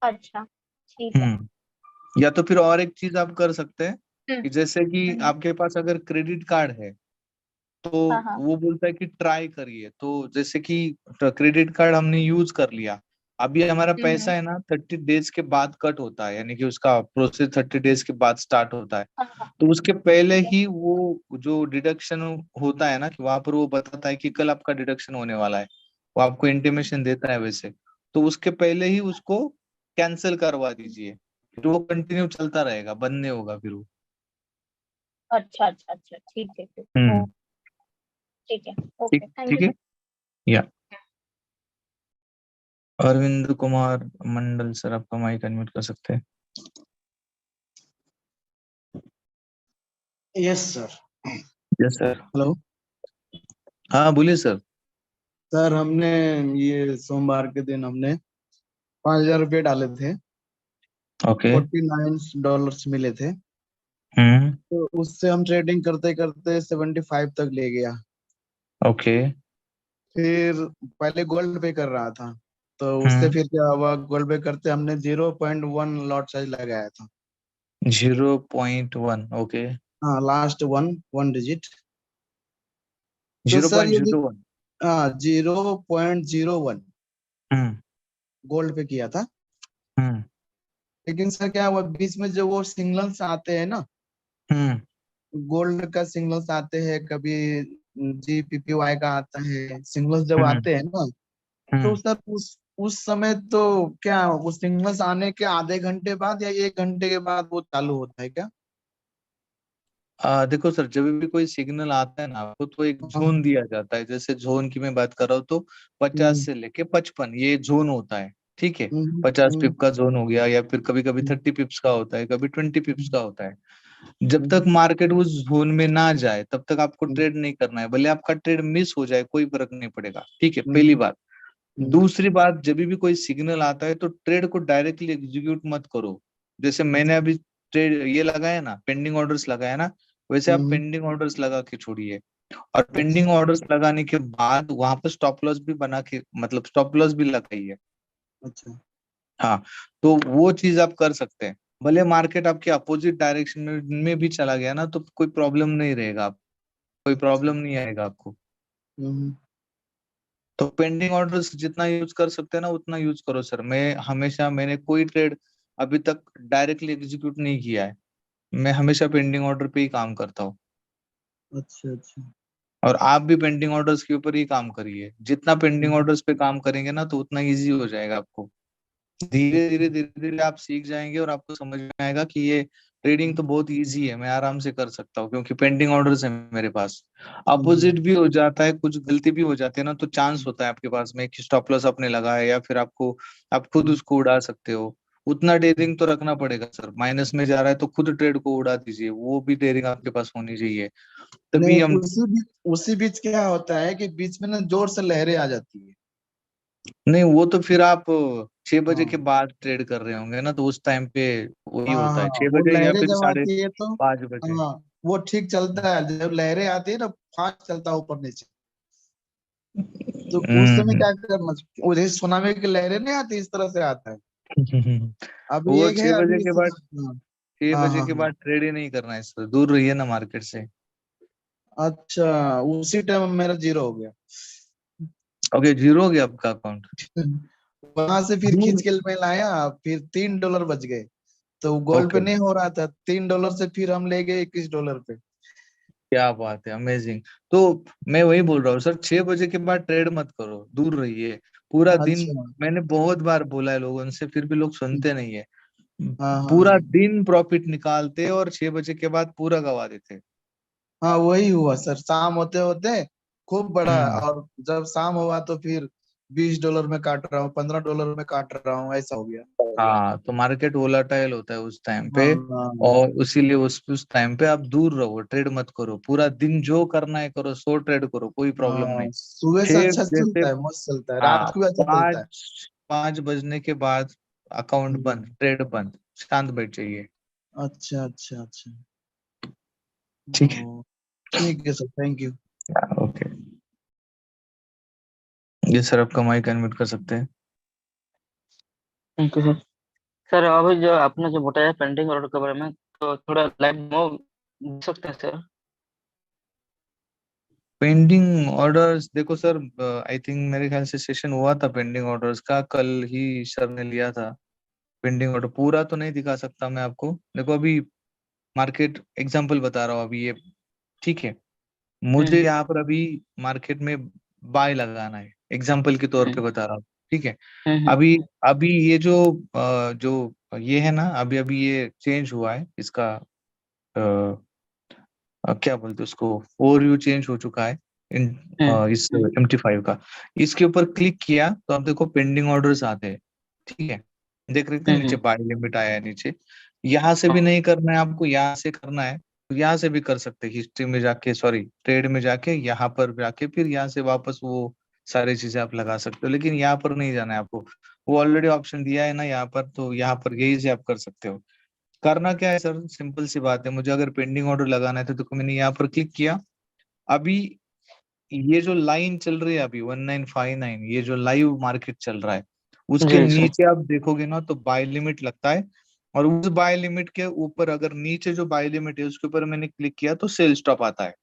अच्छा, ठीक है। या तो फिर और एक चीज आप कर सकते हैं हम्म। कि जैसे कि आपके पास अगर क्रेडिट कार्ड है, तो हाँ हाँ। वो बोलता है कि ट्राई करिए। तो जैसे कि क्रेडिट कार्ड हमने यूज कर लिया, अभी हमारा पैसा है ना 30 डेज के बाद कट होता है, यानी कि उसका प्रोसेस 30 डेज के बाद स्टार्ट होता है। हाँ हाँ। तो उसके पहले ठीक है। ही वो जो डिडक्शन होता है ना, कि वहां पर वो बताता है कि कल आपका डिडक्शन होने वाला है, वो आपको इंटीमेशन देता है वैसे। तो उसके पहले ही उसको कैंसिल करवा दीजिए, फिर वो कंटिन्यू चलता रहेगा, बंद नहीं होगा फिर वो। अच्छा अच्छा अच्छा, ठीक है ठीक हम्म, ठीक है, ओके, ठीक थैंक ठीक यू है। या अरविंद कुमार मंडल सर, आपका माइक अनम्यूट कर सकते हैं। Yes sir. Yes sir. Hello हाँ बोलिए सर। सर, हमने ये सोमवार के दिन हमने 5,000 रुपये डाले थे। ओके। $49 मिले थे। हम्म। तो उससे हम ट्रेडिंग करते करते 75 तक ले गया। ओके। फिर पहले गोल्ड पे कर रहा था, तो उससे हम्म। फिर क्या हुआ, गोल्ड पे करते हमने 0.1 लॉट साइज लगाया था। 0.1। ओके। हाँ, लास्ट वन वन डिजिट। तो जीरो सर पॉइंट यदि जीरो वन 0.01 हम्म। गोल्ड पे किया था। हम्म। लेकिन सर क्या हुआ, बीच में जो वो सिग्नल्स आते हैं ना, हम्म। गोल्ड का सिग्नल्स आते हैं, कभी GPPY का आता है, सिग्नल्स जब हम्म। आते हैं ना, तो हम्म। सर उस समय तो क्या, वो सिग्नल्स आने के आधे घंटे बाद या 1 घंटे के बाद वो चालू होता है क्या? देखो सर, जब भी कोई सिग्नल आता है ना आपको, तो एक हाँ। जोन दिया जाता है। जैसे जोन की मैं बात कर रहा हूँ तो 50 हम्म से लेके 55 ये जोन होता है। ठीक है। हम्म 50 हम्म पिप का जोन हो गया, या फिर कभी कभी हम्म 30 पिप्स का होता है, कभी 20 पिप्स हम्म का होता है। जब तक हम्म मार्केट उस जोन में ना जाए तब तक आपको हम्म ट्रेड नहीं करना है। भले आपका ट्रेड मिस हो जाए, कोई फर्क नहीं पड़ेगा। ठीक है, पहली हम्म बात। दूसरी बात, जब भी कोई सिग्नल आता है तो ट्रेड को डायरेक्टली एग्जीक्यूट मत करो। जैसे मैंने अभी ट्रेड ये लगाया ना, पेंडिंग ऑर्डर्स लगाया ना, वैसे आप हम्म, पेंडिंग ऑर्डर्स लगा के छोड़िए। और पेंडिंग अच्छा ऑर्डर्स लगाने के बाद वहां पर स्टॉप लॉस भी बना के, मतलब स्टॉप लॉस भी लगाइए। अच्छा। हाँ, तो वो चीज आप कर सकते हैं। भले मार्केट आपके अपोजिट डायरेक्शन में भी चला गया ना, तो कोई प्रॉब्लम नहीं रहेगा। आप कोई अच्छा। प्रॉब्लम नहीं आएगा आपको। हम्म तो पेंडिंग ऑर्डर्स जितना यूज कर सकते हैं ना, उतना यूज करो सर। मैंने कोई ट्रेड अभी तक डायरेक्टली एग्जीक्यूट नहीं किया है। मैं हमेशा पेंडिंग ऑर्डर पे ही काम करता हूँ। अच्छा अच्छा। और आप भी पेंडिंग ऑर्डर्स के ऊपर ही काम करिए। जितना पेंडिंग हम्म, ऑर्डर्स पे काम करेंगे ना, तो उतना इजी हो जाएगा आपको। धीरे धीरे आप सीख जाएंगे और आपको समझ में आएगा कि ये ट्रेडिंग तो बहुत इजी है, मैं आराम से कर सकता हूँ, क्योंकि पेंडिंग ऑर्डर्स है मेरे पास। हम्म, अपोजिट भी हो जाता है, कुछ गलती भी हो जाती है ना, तो चांस होता है आपके पास में कि स्टॉप लॉस आपने लगाया, या फिर आप खुद हम्म, उसको उड़ा सकते हो। उतना डेयरिंग तो रखना पड़ेगा सर। माइनस में जा रहा है तो खुद ट्रेड को उड़ा दीजिए, वो भी डेयरिंग आपके पास होनी चाहिए। तभी नहीं, हम। उसी बीच क्या होता है कि बीच में ना जोर से लहरें आ जाती है। नहीं, वो तो फिर आप 6 बजे के हाँ बाद ट्रेड कर रहे होंगे ना, तो उस टाइम पे वही हाँ होता है, हाँ, छह वो बजे या लहरें फिर जब साढ़े आती है तो, पाँच बजे हाँ, वो ठीक चलता है। जब लहरें आती है ना, फास्ट चलता है ऊपर नीचे। तो उस समय हम्म। क्या करना चाहिए, वो जैसे सुनामी की लहरें नहीं आती, इस तरह से आता है। अभी वो एक है, छह बजे अभी के बाद हाँ छह हाँ बजे हाँ के हाँ। बाद ट्रेड ही नहीं करना है सर, दूर रहिए ना मार्केट से। अच्छा, उसी टाइम मेरा जीरो हो गया। ओके, जीरो हो गया आपका अकाउंट। वहां से फिर खींच के मैं लाया, फिर $3 बच गए। तो गोल्ड पे ओके, नहीं हो रहा था, $3 से फिर हम ले गए $21 पे। क्या बात है, अमेजिंग। तो मैं वही बोल रहा हूँ सर, 6 बजे के बाद ट्रेड मत करो, दूर रहिए पूरा दिन। अच्छा। मैंने बहुत बार बोला है लोगों से, फिर भी लोग सुनते नहीं है। हाँ हाँ पूरा हाँ दिन प्रॉफिट निकालते और 6 बजे के बाद पूरा गवा देते। हाँ, वही हुआ सर, शाम होते होते खूब बड़ा। हम्म। और जब शाम हुआ तो फिर $20 में काट रहा हूँ, $15 में काट रहा हूँ, ऐसा हो गया। हाँ, तो मार्केट वोलाटाइल होता है उस टाइम पे। हाँ हाँ। और इसीलिए उस टाइम पे आप दूर रहो, ट्रेड मत करो। पूरा दिन जो करना है करो, 100 ट्रेड करो, कोई प्रॉब्लम नहीं। हाँ, सुबह से छह अच्छा जैसे चलता है, मस्त चलता है, रात हाँ, को भी अच्छा चलता है। 5 बजने के बाद अकाउंट हम्म, बंद, ट्रेड बंद, शांत बैठ जाइए। अच्छा अच्छा अच्छा। ठीक है। हाँ, ठीक है सर, थैंक यू। ओके। ये सर आपका माइक अनम्यूट कर सकते हैं। Thank you sir. सर अभी जो आपने जो बताया पेंडिंग ऑर्डर के बारे में, तो थोड़ा लाइव डेमो दे सकते हैं सर? पेंडिंग ऑर्डर्स देखो सर, आई थिंक मेरे ख्याल से सेशन हुआ था पेंडिंग ऑर्डर्स का, कल ही सर ने लिया था। पेंडिंग ऑर्डर पूरा तो नहीं दिखा सकता मैं आपको। देखो अभी मार्केट एग्जांपल बता रहा हूँ अभी ये। ठीक है, मुझे हम्म यहाँ पर अभी मार्केट में बाय लगाना है, एग्जांपल के तौर पे हम्म बता रहा हूँ। ठीक है। हम्म अभी अभी ये जो ये है ना, अभी अभी ये चेंज हुआ है इसका क्या बोलते हैं उसको, ओवरव्यू चेंज हो चुका है इस MT5 का। इसके ऊपर क्लिक किया तो अब देखो पेंडिंग ऑर्डर्स आते हैं, ठीक है, देख रहे थे नीचे बाय लिमिट आया है नीचे। यहाँ से भी नहीं करना है आपको, यहाँ से करना है तो यहाँ से भी कर सकते हैं, हिस्ट्री में जाके, सॉरी ट्रेड में जाके, यहाँ पर जाके फिर यहाँ से वापस वो सारी चीजें आप लगा सकते हो, लेकिन यहाँ पर नहीं जाना है आपको, वो ऑलरेडी ऑप्शन दिया है ना यहाँ पर, तो यहाँ पर यही से आप कर सकते हो। करना क्या है सर, सिंपल सी बात है, मुझे अगर पेंडिंग ऑर्डर लगाना है तो मैंने यहाँ पर क्लिक किया। अभी ये जो लाइन चल रही है अभी 1959, ये जो लाइव मार्केट चल रहा है, उसके जी सर। नीचे आप देखोगे ना तो बाय लिमिट लगता है, और उस बाय लिमिट के ऊपर अगर नीचे जो बाय लिमिट है उसके ऊपर मैंने क्लिक किया तो सेल स्टॉप आता है।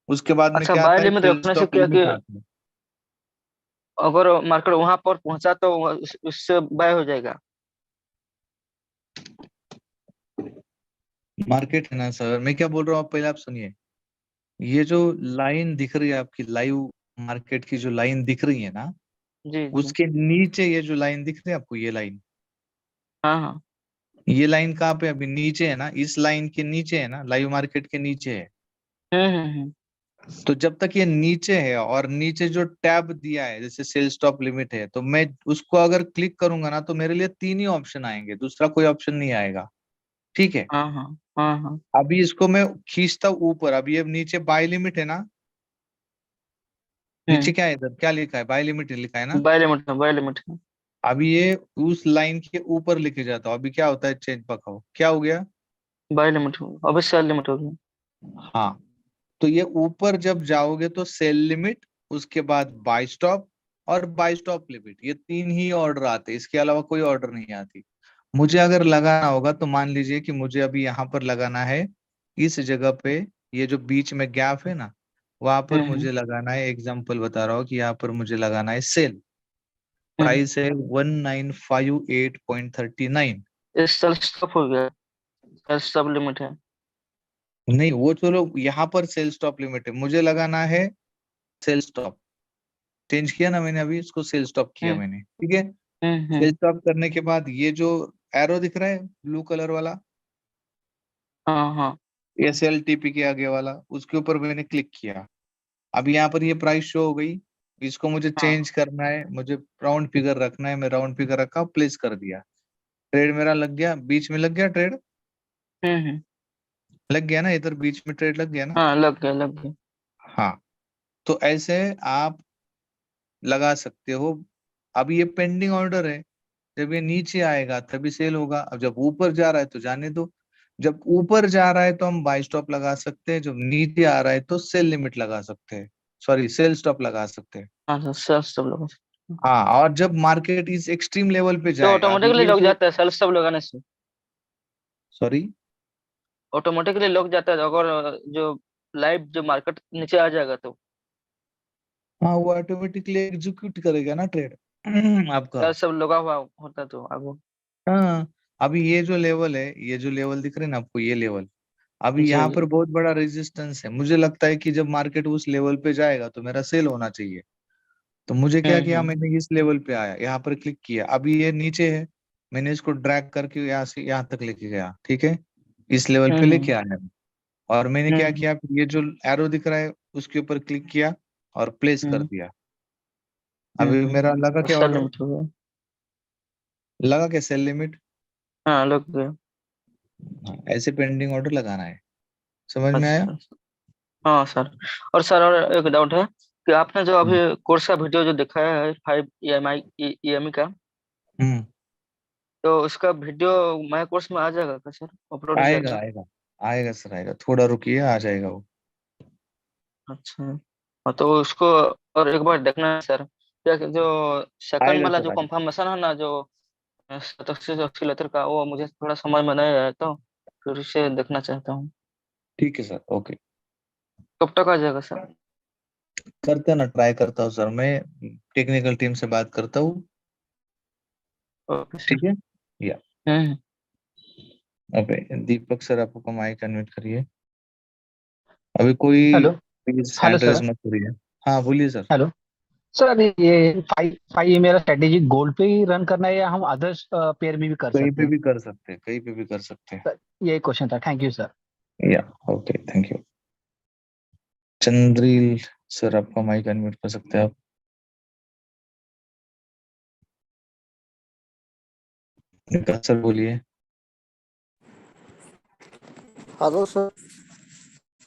उसके बाद में अच्छा, क्या बाय आता है, लिमिट सेल रखने से स्टॉप क्या कि लिमिट आता है। अगर मार्केट वहां पर पहुंचा तो उससे बाय हो जाएगा। मार्केट है ना सर, मैं क्या बोल रहा हूँ, आप पहले आप सुनिए, ये जो लाइन दिख रही है आपकी, लाइव मार्केट की जो लाइन दिख रही है ना, जी जी। उसके नीचे ये जो लाइन दिख रही है आपको, ये लाइन, हाँ हाँ। ये लाइन कहाँ पे, अभी नीचे है ना, इस लाइन के नीचे है ना, लाइव मार्केट के नीचे है। हम्म। तो जब तक ये नीचे है और नीचे जो टैब दिया है जैसे सेल स्टॉप लिमिट है, तो मैं उसको अगर क्लिक करूंगा ना तो मेरे लिए 3 ही ऑप्शन आएंगे, दूसरा कोई ऑप्शन नहीं आएगा, ठीक है। हाँ हाँ हाँ हाँ। अभी इसको मैं खींचता हूँ ऊपर, अभी ये नीचे बाय लिमिट है ना, नीचे क्या है, इधर क्या लिखा है, बाय लिमिट लिखा है ना, बाय लिमिट है, बाय लिमिट है। अभी ये उस लाइन के ऊपर लेके जाता हूँ, अभी क्या होता है, चेंज पकाओ, क्या हो गया, बाय लिमिट हो, अभी सेल लिमिट हो गया। हाँ। तो ये ऊपर जब जाओगे तो सेल लिमिट, उसके बाद बाय स्टॉप और बाय स्टॉप लिमिट, ये 3 ही ऑर्डर आते हैं, इसके अलावा कोई ऑर्डर नहीं आती। मुझे अगर लगाना होगा तो मान लीजिए कि मुझे अभी यहाँ पर लगाना है, इस जगह पे, ये जो बीच में गैप है ना, वहां पर मुझे लगाना है, एग्जांपल बता रहा हूँ कि यहाँ पर मुझे लगाना है सेल, प्राइस है 1958.39। ये सेल स्टॉप हो गया, सेल स्टॉप लिमिट है। नहीं वो चलो, यहाँ पर सेल स्टॉप लिमिट है, मुझे लगाना है सेल स्टॉप, चेंज किया ना मैंने, अभी इसको सेल स्टॉप किया मैंने, ठीक है। सेल स्टॉप करने के बाद ये जो एरो दिख रहा है ब्लू कलर वाला, हाँ हाँ। SLTP के आगे वाला, उसके ऊपर मैंने क्लिक किया। अब यहाँ पर ये प्राइस शो हो गई, इसको मुझे चेंज करना है, मुझे राउंड फिगर रखना है, मैं राउंड फिगर रखा, प्लेस कर दिया, ट्रेड मेरा लग गया, बीच में लग गया ट्रेड, लग गया ना, इधर बीच में ट्रेड लग गया ना, हाँ लग गया लग गया। हाँ। तो ऐसे आप लगा सकते हो। अब ये पेंडिंग ऑर्डर है, जब ये नीचे आएगा तभी सेल होगा, अब जब ऊपर जा रहा है तो जाने दो, जब ऊपर जा रहा है तो हम बाय स्टॉप लगा सकते हैं, जब नीचे आ रहा है तो सेल लिमिट लगा सकते हैं, सॉरी सेल स्टॉप लगा सकते हैं। हाँ सर, सेल स्टॉप लगा सकते हैं। हाँ, और जब मार्केट इस एक्सट्रीम लेवल पे तो जाएगा, अभी ऑटोमेटिकली ये लग जो, जाता है सेल स्टॉप लगाने से, सॉरी, ऑटोमेटिकली लग जाता है अगर जो लाइव जो मार्केट नीचे आ जाएगा तो। हाँ वो ऑटोमेटिकली एग्जीक्यूट करेगा ना ट्रेड आपका। सेल स्टॉप लगा हुआ होता तो आगे। हाँ, अभी ये जो लेवल है, ये जो लेवल दिख रहे हैं ना आपको, ये लेवल, अभी जी यहाँ जी। पर बहुत बड़ा रेजिस्टेंस है, मुझे लगता है कि जब मार्केट उस लेवल पे जाएगा तो मेरा सेल होना चाहिए। तो मुझे क्या किया, मैंने इस लेवल पे आया, यहाँ पर क्लिक किया, अभी ये नीचे है, मैंने इसको ड्रैग करके यहाँ से यहाँ तक लेके गया, ठीक है, इस लेवल पे लेके आया, और मैंने क्या किया, फिर ये जो एरो दिख रहा है उसके ऊपर क्लिक किया और प्लेस कर दिया। अभी मेरा लगा क्या सेल ऑर्डर, लिमिट हो गया। लगा क्या सेल लिमिट, हाँ लग गया। ऐसे पेंडिंग ऑर्डर लगाना है, समझ में आया। अच्छा। हाँ सर, और सर और एक डाउट है कि आपने जो अभी कोर्स का वीडियो जो दिखाया है 5 EMI का, हम्म, तो उसका वीडियो माय कोर्स में आ जाएगा क्या सर, अपलोड हो आएगा जाएगा? आएगा आएगा सर, आएगा, थोड़ा रुकिए, आ जाएगा वो। अच्छा। हाँ तो उसको और एक बार देखना है सर, क्या कि जो सेकंड आएगा वाला सर, जो आएगा, कंफर्मेशन है ना, जो 87 80 का, वो मुझे थोड़ा समझ में नहीं आया, तो फिर उसे देखना चाहता हूँ। ठीक है सर, ओके, कब तक आ जाएगा सर? करते हैं ना, ट्राई करता हूँ सर, मैं टेक्निकल टीम से बात करता हूँ, ओके सर। ठीक है, या हम्म। ओके। दीपक सर आपको कमाई कन्वर्ट करिए, अभी कोई hello. Please hello hand sir. Raise मत करिए। हाँ बोलिए सर। हेलो सर, अभी ये फाइव फाइव मेरा स्ट्रेटेजी गोल्ड पे ही रन करना है या हम अदर्स पेयर में भी कर कहीं सकते पे हैं? भी कर सकते हैं, कहीं पे भी कर सकते हैं, सर ये क्वेश्चन था, थैंक यू सर। या okay, thank you. Chandril sir, आपका माइक अनम्यूट कर सकते हैं आप? विकास सर बोलिए। Hello sir.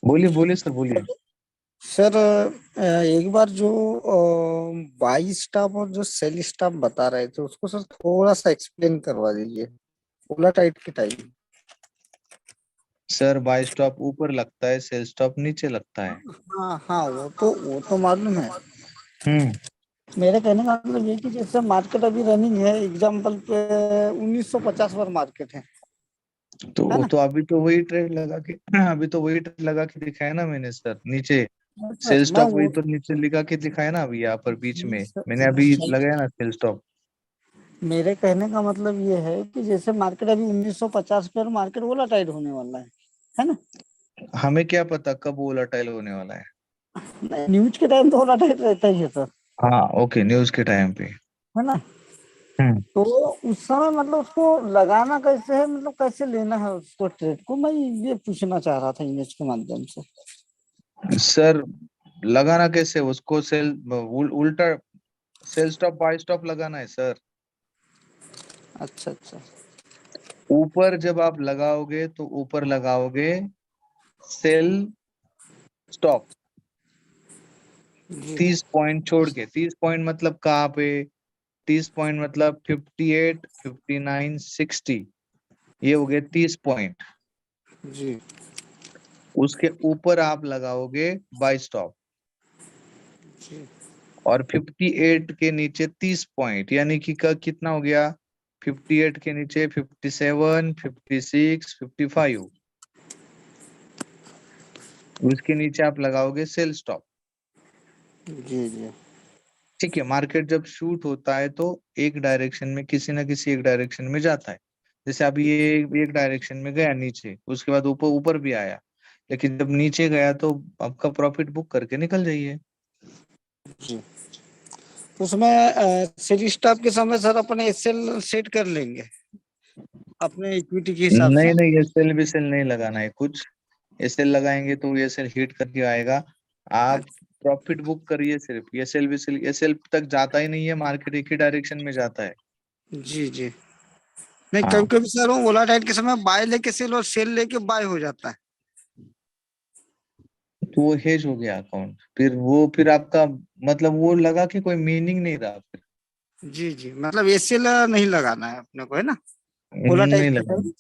बोलिए बोलिए सर, बोलिए। सर एक बार जो बाई स्टाफ और जो सेल स्टाफ बता रहे थे उसको सर थोड़ा सा एक्सप्लेन करवा दीजिए, ओला टाइट के टाइम। सर बाई स्टॉप ऊपर लगता है, सेल स्टॉप नीचे लगता है। हाँ हाँ, वो तो मालूम है। हम्म। मेरे कहने का मतलब ये कि जैसे मार्केट अभी रनिंग है, एग्जाम्पल पे 1950 पर मार्केट है तो ना? तो अभी तो वही ट्रेड लगा के अभी तो वही ट्रेड लगा के दिखाया ना मैंने सर, नीचे सर सेल मैं स्टॉप वही वो तो नीचे लिखा के दिखाया ना अभी यहाँ पर बीच जी में, सर, मैंने अभी सर, लगाया ना सेल स्टॉप। मेरे कहने का मतलब ये है कि जैसे मार्केट अभी 1950 पर मार्केट वोलाटाइल होने वाला है ना? हमें क्या पता कब वोलाटाइल होने वाला है। न्यूज के टाइम तो वोलाटाइल रहता ही है सर, हाँ ओके, न्यूज के टाइम पे। है ना? हम्म। तो उस समय मतलब उसको लगाना कैसे है, मतलब कैसे लेना है उसको ट्रेड को, मैं ये पूछना चाह रहा था इमेज के माध्यम से। सर लगाना कैसे उसको, उल्टा सेल स्टॉप बाय स्टॉप लगाना है सर। अच्छा अच्छा। ऊपर जब आप लगाओगे तो ऊपर लगाओगे सेल स्टॉप, जी 30 पॉइंट छोड़ के। 30 पॉइंट मतलब कहाँ पे? 30 पॉइंट मतलब 58, 59, 60, ये हो गए 30 पॉइंट। जी उसके ऊपर आप लगाओगे बाय स्टॉप, जी और 58 के नीचे 30 पॉइंट, यानी कि कितना हो गया? 58 के नीचे 57, 56, 55, उसके नीचे आप लगाओगे सेल स्टॉप। जी जी ठीक है, मार्केट जब शूट होता है तो एक डायरेक्शन में, किसी ना किसी एक डायरेक्शन में जाता है। जैसे अभी ये एक डायरेक्शन में गया नीचे, उसके बाद ऊपर ऊपर भी आया, लेकिन जब नीचे गया तो आपका प्रॉफिट बुक करके निकल जाइए। जी। उसमें सेल स्टॉप के समय सर अपने एसएल सेट कर लेंगे अपने इक्विटी के हिसाब से। नहीं नहीं, एसएल बीएसएल नहीं लगाना है कुछ। एसएल लगाएंगे तो एसएल हिट करके आएगा। आप प्रॉफिट बुक करिए सिर्फ, एसएल बीएसएल एसएल तक जाता ही नहीं है, मार्केट एक ही डायरेक्शन में जाता है। जी जी। नहीं, हाँ, कभी कभी सर वो वोलाटाइल के समय बाय लेके सेल और सेल लेके बाय हो जाता है। तो वो हेज हो गया अकाउंट, फिर आपका मतलब वो लगा कि कोई मीनिंग नहीं रहा फिर। जी जी, मतलब एसएल नहीं लगाना है अपने को, है ना? वोलाटाइल नहीं के लगाना। टाइम।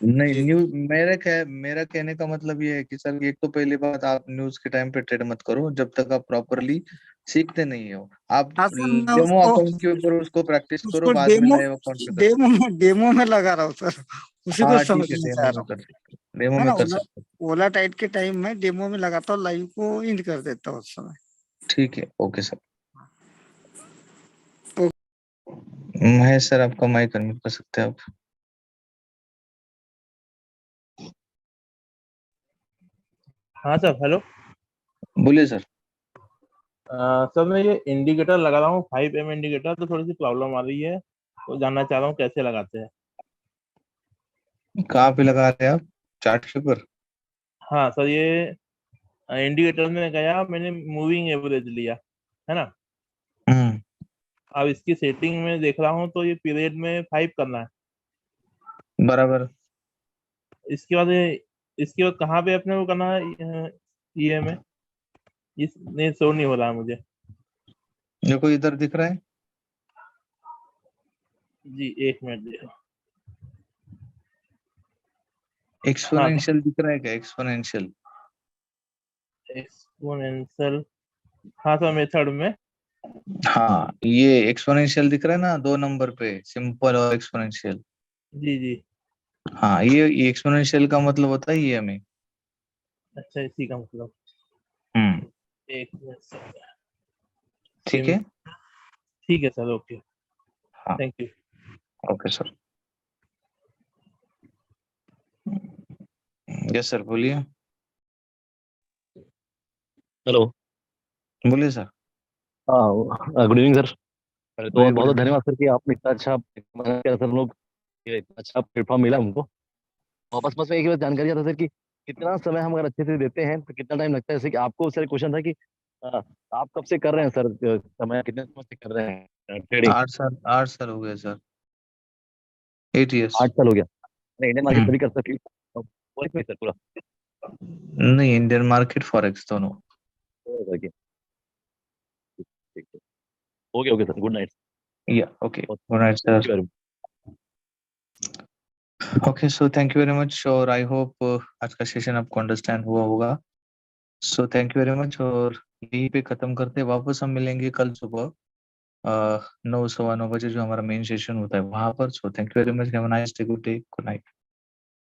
नहीं, जी न्यूज मेरा कहने का मतलब ये है कि सर, एक तो पहली बात, आप न्यूज के टाइम पे ट्रेड मत करो जब तक आप प्रॉपरली सीखते नहीं हो। आप हाँ सर, मैं डेमो उसको अकाउंट के ऊपर उसको प्रैक्टिस करो, उसको बाद में डेमो लाइव अकाउंट पे कर डेमो सकते में डेमो में लगा रहा हूँ सर, उसी हो। को हाँ ठीक है, समझना चाह डेमो रहा में हूँ, कर सकते हो, डेमो है में ना? कर ओला सकते हो। ओला टाइट के टाइम में डेमो में लगाता हूँ, लाइव को इंड कर देता हूँ उस समय। ठीक है, ओके सर। तो महेश सर, आपका माइक अनम्यूट कर सकते हैं आप? हाँ सर, हेलो। बोलिए सर। सर मैं ये इंडिकेटर लगा रहा हूँ, 5M इंडिकेटर, तो थोड़ी सी प्रॉब्लम आ रही है, तो जानना चाह रहा हूँ कैसे लगाते हैं। कहाँ पे लगा रहे हैं आप, चार्ट के ऊपर? हाँ सर, ये इंडिकेटर में गया, मैंने मूविंग एवरेज लिया, है ना? हम्म। अब इसकी सेटिंग में देख रहा हूँ तो ये पीरियड में 5 करना है। बराबर। इसके बाद इसके बाद कहाँ पे अपने को करना है EMA? नहीं, शो नहीं हो रहा है मुझे। देखो इधर दिख रहा है, जी, 1 मिनट दे। हाँ सर, एक्सपोनेंशियल दिख रहा है क्या, एक्सपोनेंशियल? एक्सपोनेंशियल। हाँ सर, मेथड में। हाँ, ये एक्सपोनेंशियल दिख रहा है ना, 2 नंबर पे, सिंपल और एक्सपोनेंशियल। जी जी। हाँ, ये एक्सपोनेंशियल का मतलब होता है ईएमए। अच्छा, इसी का मतलब। हम्म। 1 मिनट सर। ठीक है। ठीक है सर, ओके, हाँ, thank you. Okay sir. Yes sir, बोलिए। हेलो। बोलिए सर। हाँ, गुड इवनिंग सर। पहले तो वेरी बहुत गुड बहुत इवनिंग। धन्यवाद सर कि आपने इतना अच्छा मना किया सर, हम लोग ये इतना अच्छा प्लेटफॉर्म मिला हमको। और बस बस मैं एक ही बात जानकारी चाहता था सर कि कितना समय हम अगर अच्छे से देते हैं तो कितना टाइम लगता है? जैसे कि आपको सर क्वेश्चन था कि आप कब से कर रहे हैं सर, समय कितने समय से कर रहे हैं ट्रेडिंग? 8 साल हो गए सर, 8 years। 8 साल हो गया। नहीं, इंडियन मार्केट में भी कर सकती हूँ सर पूरा? नहीं, इंडियन मार्केट फॉरेक्स दोनों। ओके ठीक है, ओके सर, गुड नाइट। या okay, good night sir. Okay, so thank you very much, और आई होप आज का सेशन आपको अंडरस्टैंड हुआ होगा। So thank you very much, और यहीं पे खत्म करते हैं। वापस हम मिलेंगे कल सुबह 9 सवा 9 बजे जो हमारा मेन सेशन होता है वहां पर। So thank you very much, have a nice day, good day, good night.